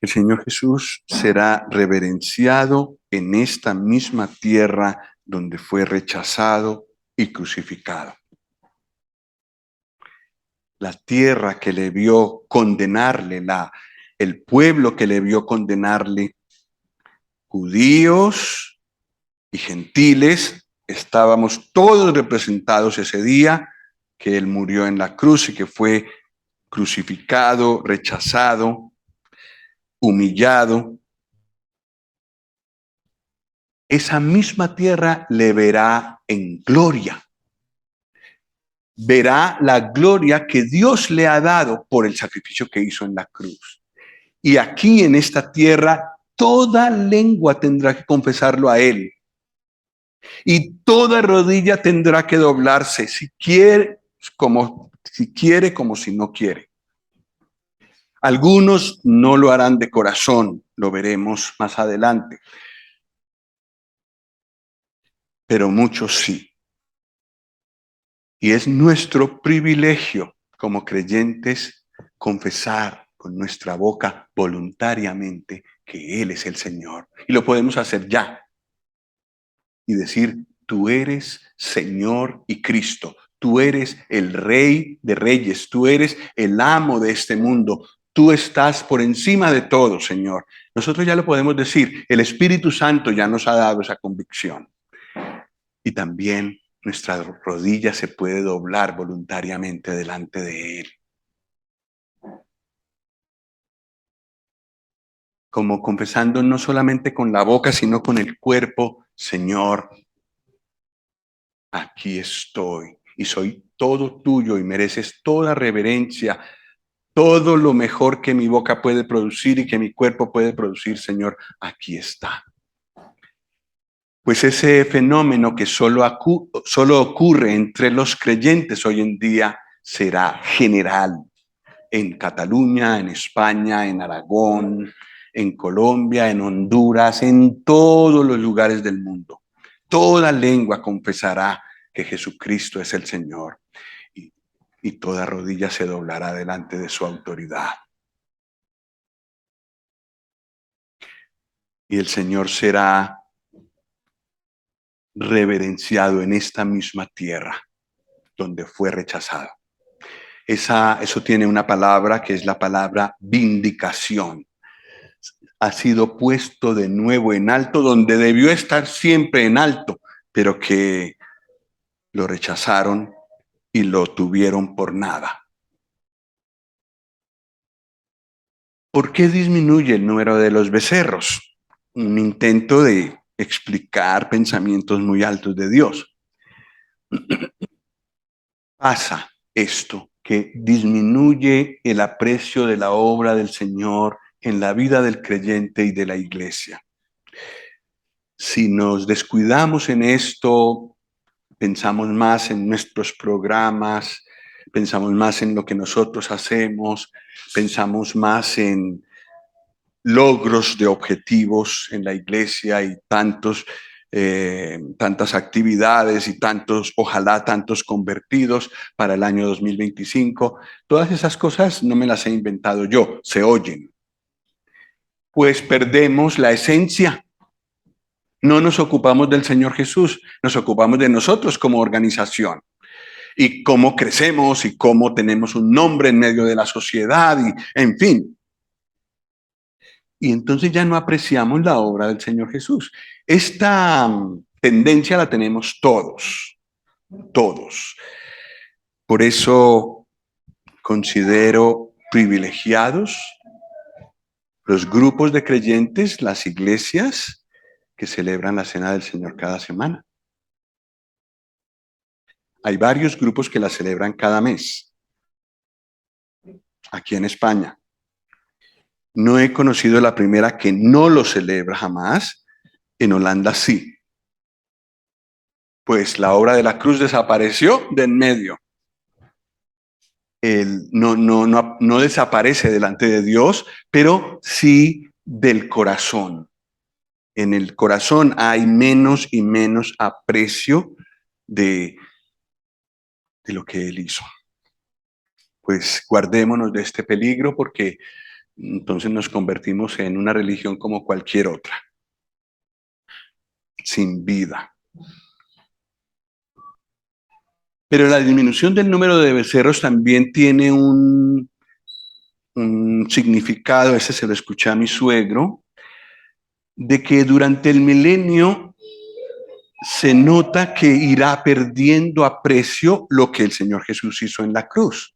A: El Señor Jesús será reverenciado en esta misma tierra donde fue rechazado y crucificado. La tierra que le vio condenarle, el pueblo que le vio condenarle, judíos y gentiles, estábamos todos representados ese día que él murió en la cruz y que fue crucificado, rechazado, humillado. Esa misma tierra le verá en gloria. Verá la gloria que Dios le ha dado por el sacrificio que hizo en la cruz. Y aquí en esta tierra, toda lengua tendrá que confesarlo a él. Y toda rodilla tendrá que doblarse, si quiere como si no quiere. Algunos no lo harán de corazón, lo veremos más adelante. Pero muchos sí. Y es nuestro privilegio como creyentes confesar con nuestra boca voluntariamente que Él es el Señor. Y lo podemos hacer ya. Y decir, tú eres Señor y Cristo. Tú eres el Rey de Reyes. Tú eres el amo de este mundo. Tú estás por encima de todo, Señor. Nosotros ya lo podemos decir. El Espíritu Santo ya nos ha dado esa convicción. Y también nuestra rodilla se puede doblar voluntariamente delante de Él. Como confesando no solamente con la boca, sino con el cuerpo, Señor, aquí estoy y soy todo tuyo y mereces toda reverencia, todo lo mejor que mi boca puede producir y que mi cuerpo puede producir, Señor, aquí está. Pues ese fenómeno que solo ocurre entre los creyentes hoy en día será general en Cataluña, en España, en Aragón, en Colombia, en Honduras, en todos los lugares del mundo. Toda lengua confesará que Jesucristo es el Señor y toda rodilla se doblará delante de su autoridad. Y el Señor será reverenciado en esta misma tierra donde fue rechazado. Eso tiene una palabra que es la palabra vindicación. Ha sido puesto de nuevo en alto donde debió estar siempre en alto, pero que lo rechazaron y lo tuvieron por nada. ¿Por qué disminuye el número de los becerros? Un intento de explicar pensamientos muy altos de Dios. Pasa esto, que disminuye el aprecio de la obra del Señor en la vida del creyente y de la iglesia. Si nos descuidamos en esto, pensamos más en nuestros programas, pensamos más en lo que nosotros hacemos, pensamos más en logros de objetivos en la iglesia y tantas actividades y ojalá tantos convertidos para el año 2025. Todas esas cosas no me las he inventado yo, se oyen. Pues perdemos la esencia. No nos ocupamos del Señor Jesús, nos ocupamos de nosotros como organización y cómo crecemos y cómo tenemos un nombre en medio de la sociedad y en fin. y entonces ya no apreciamos la obra del Señor Jesús. Esta tendencia la tenemos todos, todos. Por eso considero privilegiados los grupos de creyentes, las iglesias que celebran la Cena del Señor cada semana. Hay varios grupos que la celebran cada mes, aquí en España. No he conocido la primera que no lo celebra jamás. En Holanda sí. Pues la obra de la cruz desapareció de en medio. No desaparece delante de Dios, pero sí del corazón. En el corazón hay menos y menos aprecio de lo que Él hizo. Pues guardémonos de este peligro porque entonces nos convertimos en una religión como cualquier otra, sin vida. Pero la disminución del número de becerros también tiene un significado, ese se lo escuché a mi suegro, de que durante el milenio se nota que irá perdiendo aprecio lo que el Señor Jesús hizo en la cruz.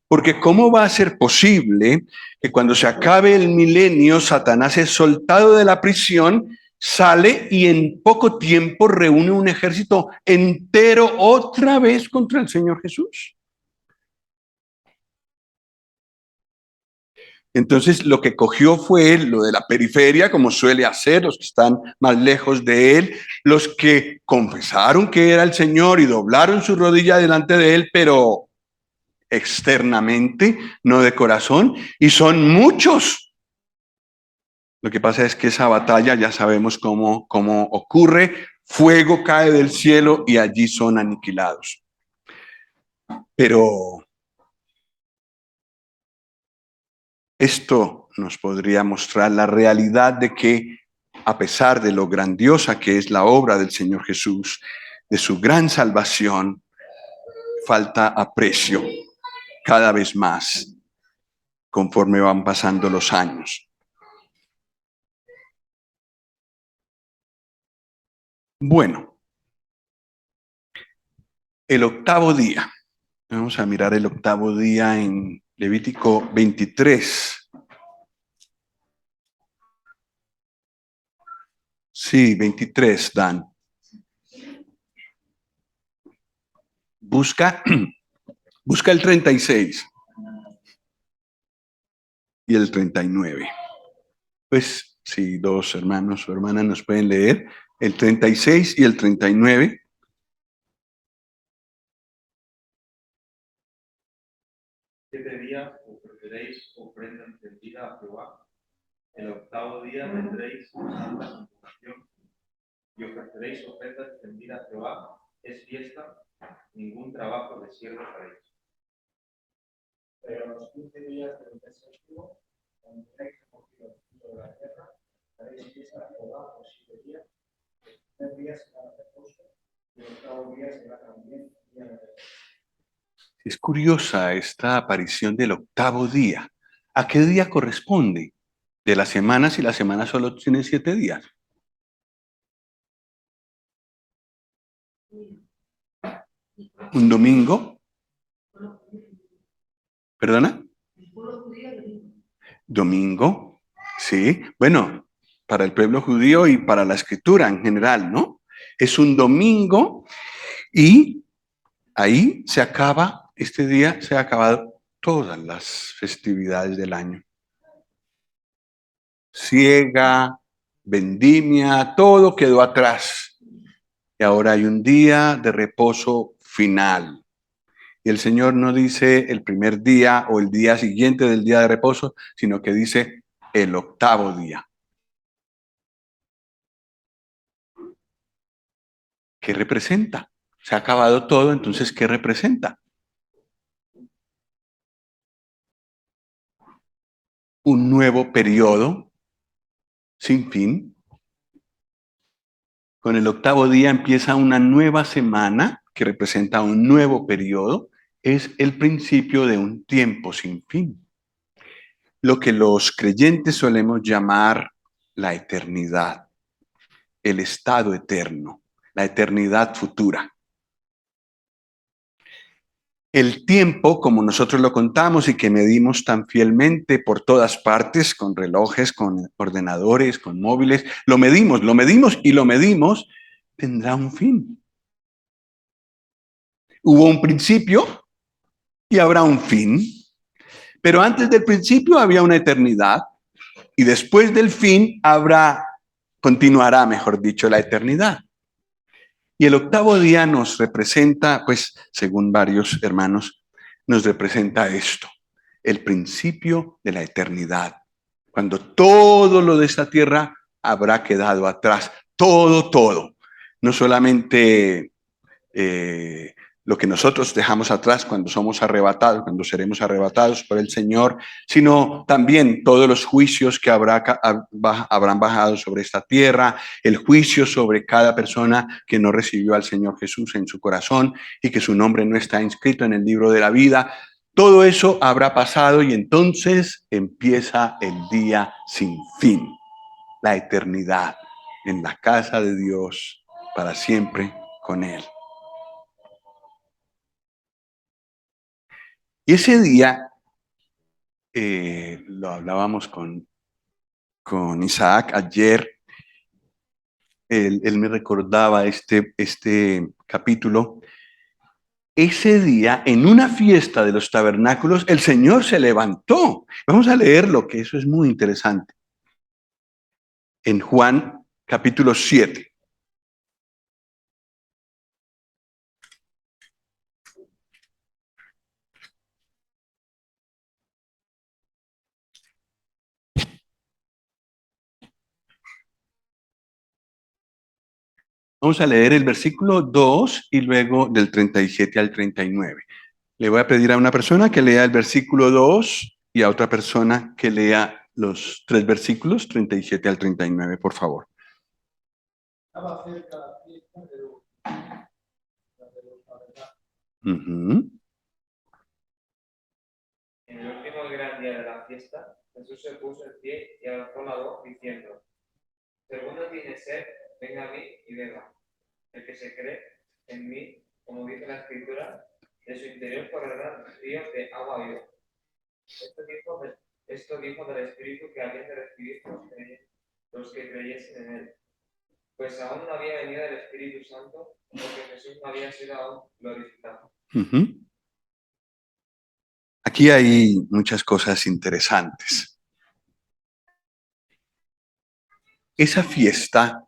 A: Porque ¿cómo va a ser posible que cuando se acabe el milenio Satanás es soltado de la prisión, sale y en poco tiempo reúne un ejército entero otra vez contra el Señor Jesús? Entonces lo que cogió fue lo de la periferia, como suele hacer, los que están más lejos de él, los que confesaron que era el Señor y doblaron su rodilla delante de él, pero externamente, no de corazón, y son muchos. Lo que pasa es que esa batalla ya sabemos cómo ocurre, fuego cae del cielo y allí son aniquilados. Pero esto nos podría mostrar la realidad de que, a pesar de lo grandiosa que es la obra del Señor Jesús, de su gran salvación, falta aprecio cada vez más conforme van pasando los años. Bueno, el octavo día. Vamos a mirar el octavo día en Levítico 23. Sí, 23, Dan. Busca el 36 y el 39. Pues si dos hermanos o hermanas nos pueden leer el 36 y el 39.
F: Siete días ofreceréis ofrenda encendida a Jehová. El octavo día tendréis santa convocación y ofreceréis ofrenda encendida a Jehová. Es fiesta, ningún trabajo de siervos haréis.
D: Pero los 15 días del mes séptimo, cuando tenéis recogido el fruto de la tierra, haréis fiesta a Jehová por 7 días. El primer día será de reposo y el octavo día será también día de reposo.
A: Es curiosa esta aparición del octavo día. ¿A qué día corresponde? De la semana, si la semana solo tiene 7 días. ¿Un domingo? ¿Perdona? Domingo, sí. Bueno, para el pueblo judío y para la escritura en general, ¿no? Es un domingo y ahí se acaba, este día se han acabado todas las festividades del año. Siega, vendimia, todo quedó atrás. Y ahora hay un día de reposo final. Y el Señor no dice el primer día o el día siguiente del día de reposo, sino que dice el octavo día. ¿Qué representa? Se ha acabado todo, entonces, ¿qué representa? Un nuevo periodo sin fin. Con el octavo día empieza una nueva semana que representa un nuevo periodo. Es el principio de un tiempo sin fin. lo que los creyentes solemos llamar la eternidad, el estado eterno, la eternidad futura. El tiempo, como nosotros lo contamos y que medimos tan fielmente por todas partes, con relojes, con ordenadores, con móviles, lo medimos y lo medimos, tendrá un fin. Hubo un principio y habrá un fin, pero antes del principio había una eternidad y después del fin continuará, mejor dicho, la eternidad. Y el octavo día nos representa, pues, según varios hermanos, nos representa esto, el principio de la eternidad. Cuando todo lo de esta tierra habrá quedado atrás, todo. No solamente lo que nosotros dejamos atrás cuando somos arrebatados, cuando seremos arrebatados por el Señor, sino también todos los juicios que habrán bajado sobre esta tierra, el juicio sobre cada persona que no recibió al Señor Jesús en su corazón y que su nombre no está inscrito en el libro de la vida. Todo eso habrá pasado y entonces empieza el día sin fin, la eternidad en la casa de Dios para siempre con Él. Y ese día, lo hablábamos con Isaac ayer, él me recordaba este capítulo. Ese día, en una fiesta de los tabernáculos, el Señor se levantó. Vamos a leerlo, que eso es muy interesante. En Juan capítulo 7. Vamos a leer el versículo 2 y luego del 37 al 39. Le voy a pedir a una persona que lea el versículo 2 y a otra persona que lea los 3 versículos, 37 al 39, por favor.
D: Estaba cerca la fiesta de los tabernáculos.
E: En el último gran día de la fiesta, Jesús se puso en pie y alzó la voz diciendo: Si alguno tiene sed, venga a mí y beba. El que se cree en mí, como dice la Escritura, de su interior correrán ríos de agua viva. Esto dijo del Espíritu que habían de recibir los que creyesen en él. Pues aún no había venido el Espíritu Santo, porque Jesús no había sido aún glorificado.
A: Aquí hay muchas cosas interesantes. Esa fiesta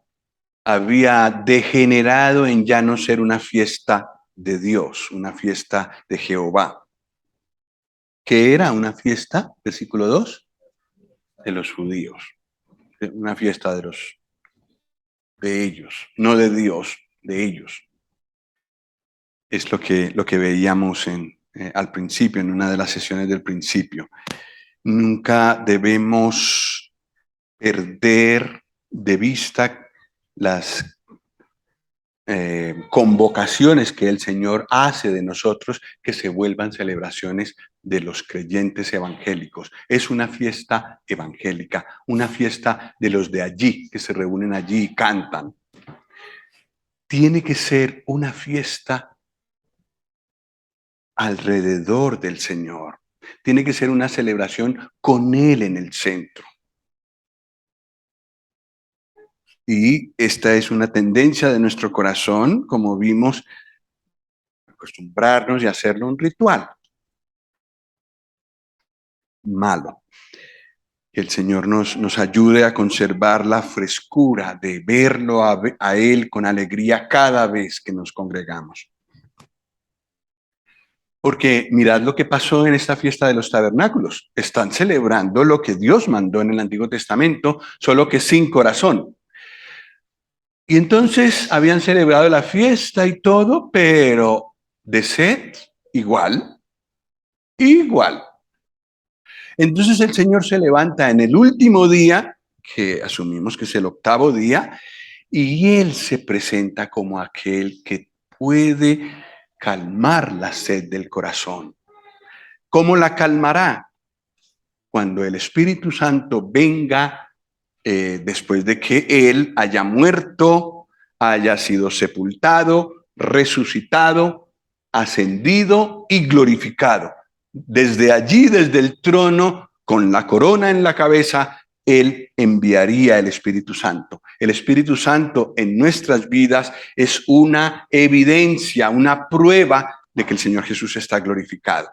A: había degenerado en ya no ser una fiesta de Dios, una fiesta de Jehová. ¿Qué era una fiesta? Versículo 2, de los judíos. Una fiesta de ellos, no de Dios, de ellos. Es lo que veíamos al principio, en una de las sesiones del principio. Nunca debemos perder de vista las convocaciones que el Señor hace de nosotros, que se vuelvan celebraciones de los creyentes evangélicos. Es una fiesta evangélica, una fiesta de los de allí, que se reúnen allí y cantan. Tiene que ser una fiesta alrededor del Señor. Tiene que ser una celebración con Él en el centro. Y esta es una tendencia de nuestro corazón, como vimos, acostumbrarnos y hacerlo un ritual. Malo. Que el Señor nos ayude a conservar la frescura de verlo a Él con alegría cada vez que nos congregamos. Porque mirad lo que pasó en esta fiesta de los tabernáculos. Están celebrando lo que Dios mandó en el Antiguo Testamento, solo que sin corazón. Y entonces habían celebrado la fiesta y todo, pero de sed igual. Entonces el Señor se levanta en el último día, que asumimos que es el octavo día, y Él se presenta como aquel que puede calmar la sed del corazón. ¿Cómo la calmará? cuando el Espíritu Santo venga después de que Él haya muerto, haya sido sepultado, resucitado, ascendido y glorificado. Desde allí, desde el trono, con la corona en la cabeza, Él enviaría el Espíritu Santo. El Espíritu Santo en nuestras vidas es una evidencia, una prueba de que el Señor Jesús está glorificado.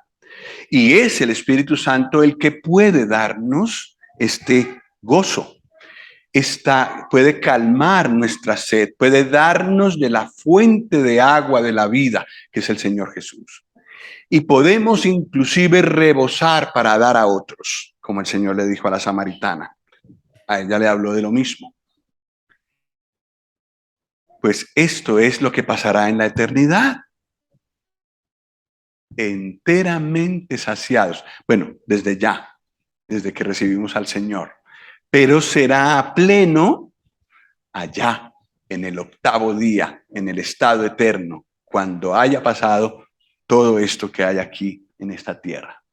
A: Y es el Espíritu Santo el que puede darnos este gozo. Puede calmar nuestra sed, puede darnos de la fuente de agua de la vida, que es el Señor Jesús. Y podemos inclusive rebosar para dar a otros, como el Señor le dijo a la samaritana. A ella le habló de lo mismo. Pues esto es lo que pasará en la eternidad. Enteramente saciados. Bueno, desde ya, desde que recibimos al Señor. Pero será a pleno allá, en el octavo día, en el estado eterno, cuando haya pasado todo esto que hay aquí en esta tierra.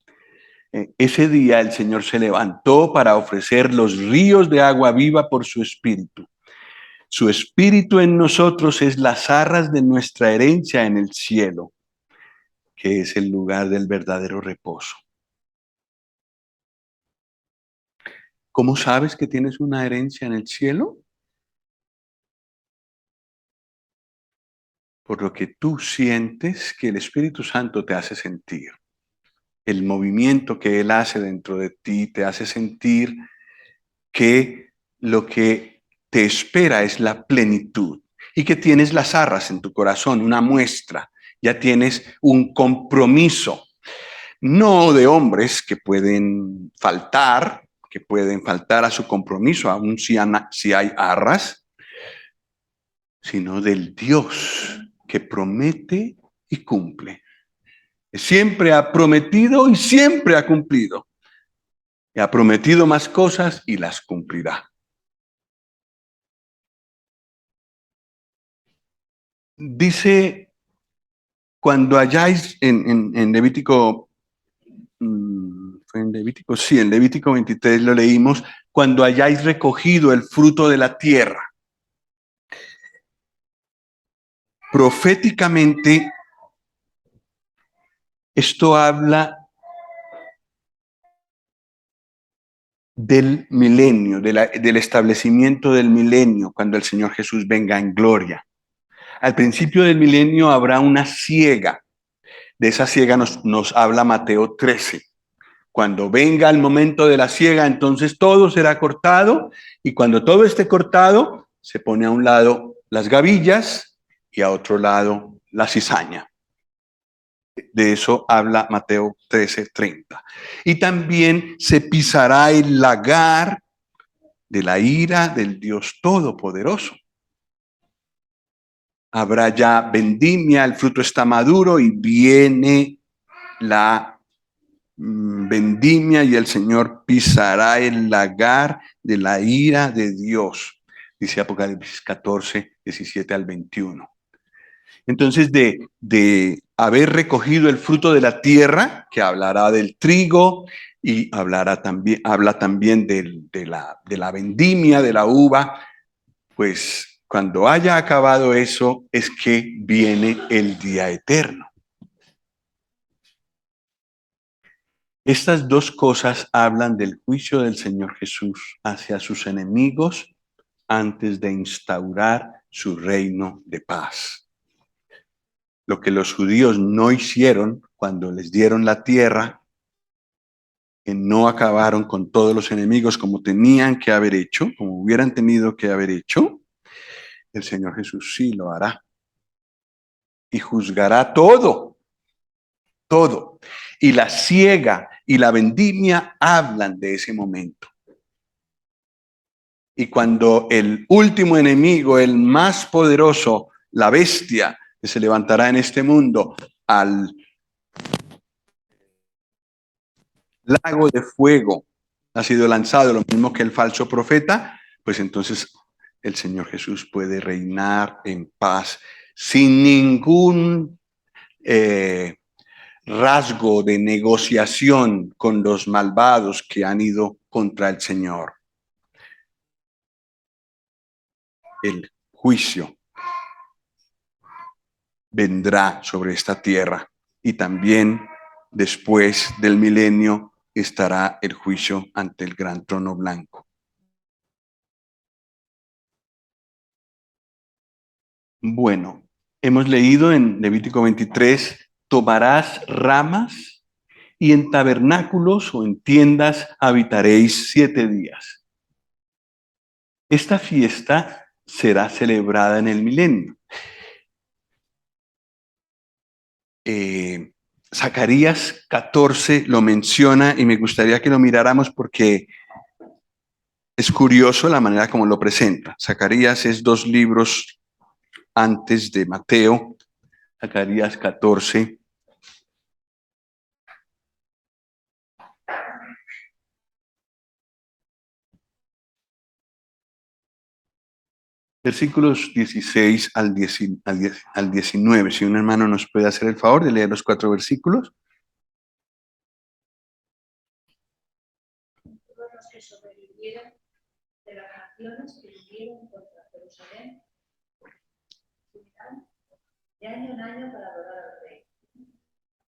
A: Ese día el Señor se levantó para ofrecer los ríos de agua viva por su Espíritu. Su Espíritu en nosotros es las arras de nuestra herencia en el cielo, que es el lugar del verdadero reposo. ¿Cómo sabes que tienes una herencia en el cielo? Por lo que tú sientes que el Espíritu Santo te hace sentir. El movimiento que Él hace dentro de ti te hace sentir que lo que te espera es la plenitud y que tienes las arras en tu corazón, una muestra, ya tienes un compromiso, no de hombres que pueden faltar a su compromiso, aun si hay arras, sino del Dios que promete y cumple. Siempre ha prometido y siempre ha cumplido. Y ha prometido más cosas y las cumplirá. Dice, cuando hayáis en Levítico, fue en Levítico, sí, en Levítico 23 lo leímos, cuando hayáis recogido el fruto de la tierra. Proféticamente, esto habla del milenio, del establecimiento del milenio, cuando el Señor Jesús venga en gloria. Al principio del milenio habrá una siega. De esa siega nos habla Mateo 13. Cuando venga el momento de la siega, entonces todo será cortado, y cuando todo esté cortado, se pone a un lado las gavillas y a otro lado la cizaña. De eso habla Mateo 13:30. Y también se pisará el lagar de la ira del Dios Todopoderoso. Habrá ya vendimia, el fruto está maduro y viene la vendimia y el Señor pisará el lagar de la ira de Dios, dice Apocalipsis 14, 17 al 21. Entonces, de haber recogido el fruto de la tierra, que hablará del trigo y habla también de la vendimia, de la uva, pues cuando haya acabado eso es que viene el día eterno. Estas dos cosas hablan del juicio del Señor Jesús hacia sus enemigos antes de instaurar su reino de paz. Lo que los judíos no hicieron cuando les dieron la tierra, que no acabaron con todos los enemigos como tenían que haber hecho, como hubieran tenido que haber hecho, el Señor Jesús sí lo hará. Y juzgará todo. Y la siega y la vendimia hablan de ese momento. Y cuando el último enemigo, el más poderoso, la bestia que se levantará en este mundo, al lago de fuego ha sido lanzado, lo mismo que el falso profeta, pues entonces el Señor Jesús puede reinar en paz sin ningún rasgo de negociación con los malvados que han ido contra el Señor. El juicio vendrá sobre esta tierra y también después del milenio estará el juicio ante el gran trono blanco. Bueno, hemos leído en Levítico 23, tomarás ramas y en tabernáculos o en tiendas habitaréis 7 días. Esta fiesta será celebrada en el milenio. Zacarías 14 lo menciona y me gustaría que lo miráramos porque es curioso la manera como lo presenta. Zacarías es 2 libros antes de Mateo. Zacarías 14. Versículos 16 al 19. Si un hermano nos puede hacer el favor de leer los 4 versículos.
B: Todos los que sobrevivieron de las naciones que vivieron contra Jerusalén subirán de año en año para adorar al Rey,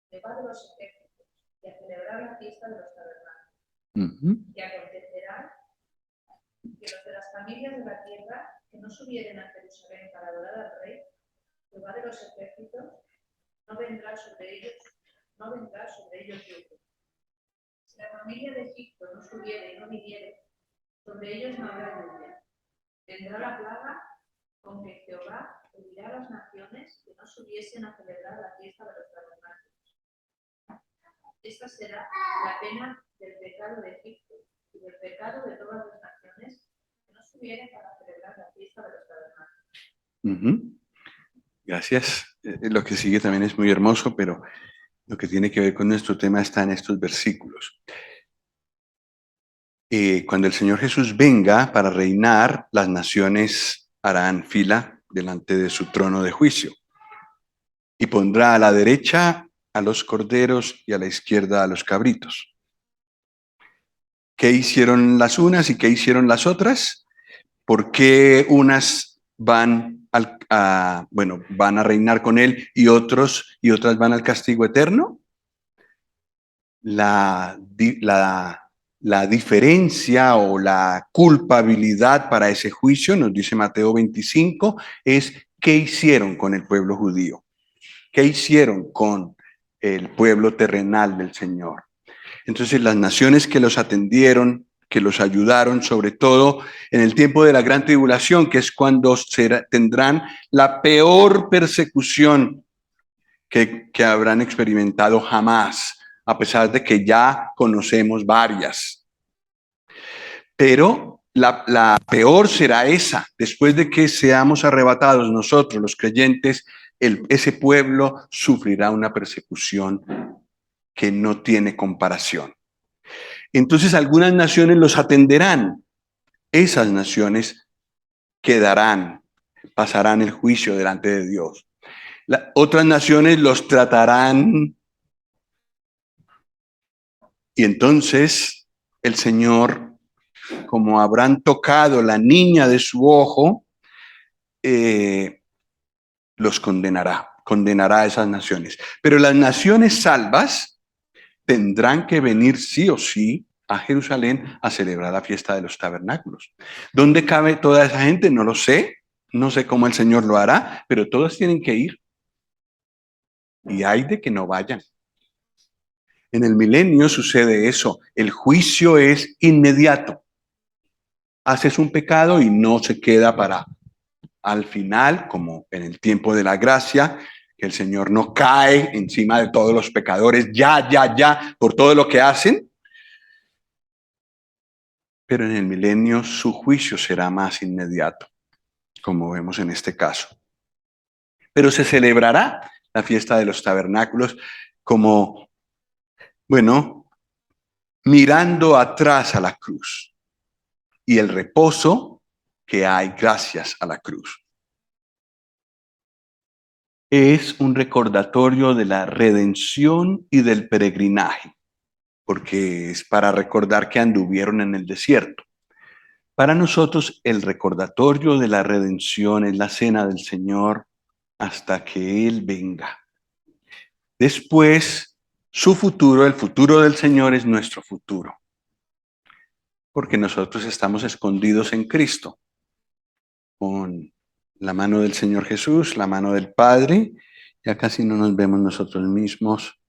B: Jehová de los ejércitos, y a celebrar la fiesta de los tabernáculos. Y acontecerá que los de las familias de la tierra que no subieren a Jerusalén para adorar al Rey, Jehová de los ejércitos, no vendrá sobre ellos yugo. Si la familia de Egipto no subiere y no viniere, sobre ellos no habrá lluvia. Vendrá la plaga con que Jehová herirá a las naciones que no subiesen a celebrar la fiesta de los tabernáculos. Esta será la pena del pecado de Egipto y del pecado de todas las naciones que no subieren para celebrar la fiesta de los tabernáculos.
A: Gracias. Lo que sigue también es muy hermoso, pero lo que tiene que ver con nuestro tema está en estos versículos. Cuando el Señor Jesús venga para reinar, las naciones harán fila delante de su trono de juicio y pondrá a la derecha a los corderos y a la izquierda a los cabritos. ¿Qué hicieron las unas y qué hicieron las otras? ¿Por qué unas van a reinar con él y otras van al castigo eterno? La diferencia o la culpabilidad para ese juicio, nos dice Mateo 25, es qué hicieron con el pueblo judío, qué hicieron con el pueblo terrenal del Señor. Entonces las naciones que los atendieron, que los ayudaron, sobre todo en el tiempo de la gran tribulación, que es cuando tendrán la peor persecución que habrán experimentado jamás, a pesar de que ya conocemos varias. Pero la peor será esa, después de que seamos arrebatados nosotros, los creyentes, ese pueblo sufrirá una persecución que no tiene comparación. Entonces algunas naciones los atenderán, esas naciones pasarán el juicio delante de Dios. Otras naciones los tratarán y entonces el Señor, como habrán tocado la niña de su ojo, los condenará a esas naciones. Pero las naciones salvas tendrán que venir sí o sí a Jerusalén a celebrar la fiesta de los tabernáculos. ¿Dónde cabe toda esa gente? No lo sé. No sé cómo el Señor lo hará, pero todos tienen que ir. Y hay de que no vayan. En el milenio sucede eso. El juicio es inmediato. Haces un pecado y no se queda para al final, como en el tiempo de la gracia, que el Señor no cae encima de todos los pecadores ya, por todo lo que hacen. Pero en el milenio su juicio será más inmediato, como vemos en este caso. Pero se celebrará la fiesta de los tabernáculos como, mirando atrás a la cruz y el reposo que hay gracias a la cruz. es un recordatorio de la redención y del peregrinaje, porque es para recordar que anduvieron en el desierto. Para nosotros, el recordatorio de la redención es la cena del Señor hasta que Él venga. Después, su futuro, el futuro del Señor es nuestro futuro, porque nosotros estamos escondidos en Cristo, con la mano del Señor Jesús, la mano del Padre. Ya casi no nos vemos nosotros mismos.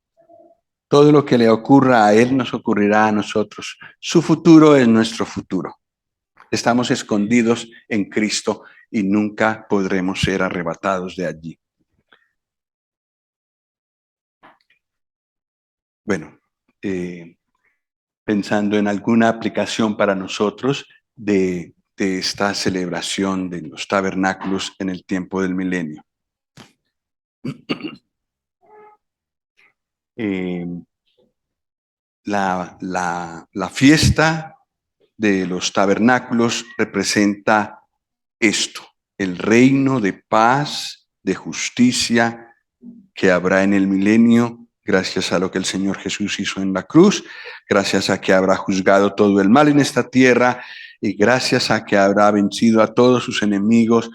A: Todo lo que le ocurra a Él nos ocurrirá a nosotros. Su futuro es nuestro futuro. Estamos escondidos en Cristo y nunca podremos ser arrebatados de allí. Bueno, pensando en alguna aplicación para nosotros de esta celebración de los tabernáculos en el tiempo del milenio. La fiesta de los tabernáculos representa esto, el reino de paz, de justicia que habrá en el milenio, gracias a lo que el Señor Jesús hizo en la cruz, gracias a que habrá juzgado todo el mal en esta tierra y gracias a que habrá vencido a todos sus enemigos,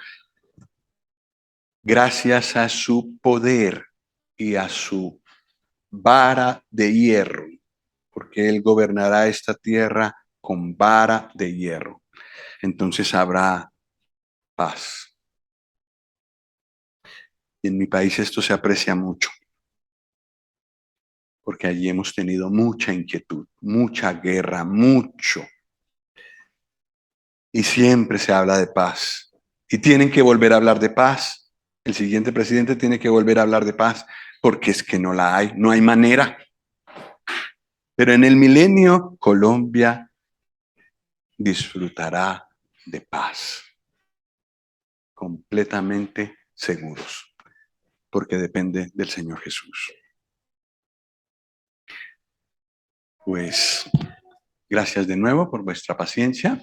A: gracias a su poder y a su vara de hierro, porque Él gobernará esta tierra con vara de hierro. Entonces habrá paz. Y en mi país esto se aprecia mucho, porque allí hemos tenido mucha inquietud, mucha guerra, mucho. Y siempre se habla de paz. Y tienen que volver a hablar de paz. El siguiente presidente tiene que volver a hablar de paz, porque es que no la hay, no hay manera. Pero en el milenio, Colombia disfrutará de paz. Completamente seguros, porque depende del Señor Jesús. Pues gracias de nuevo por vuestra paciencia.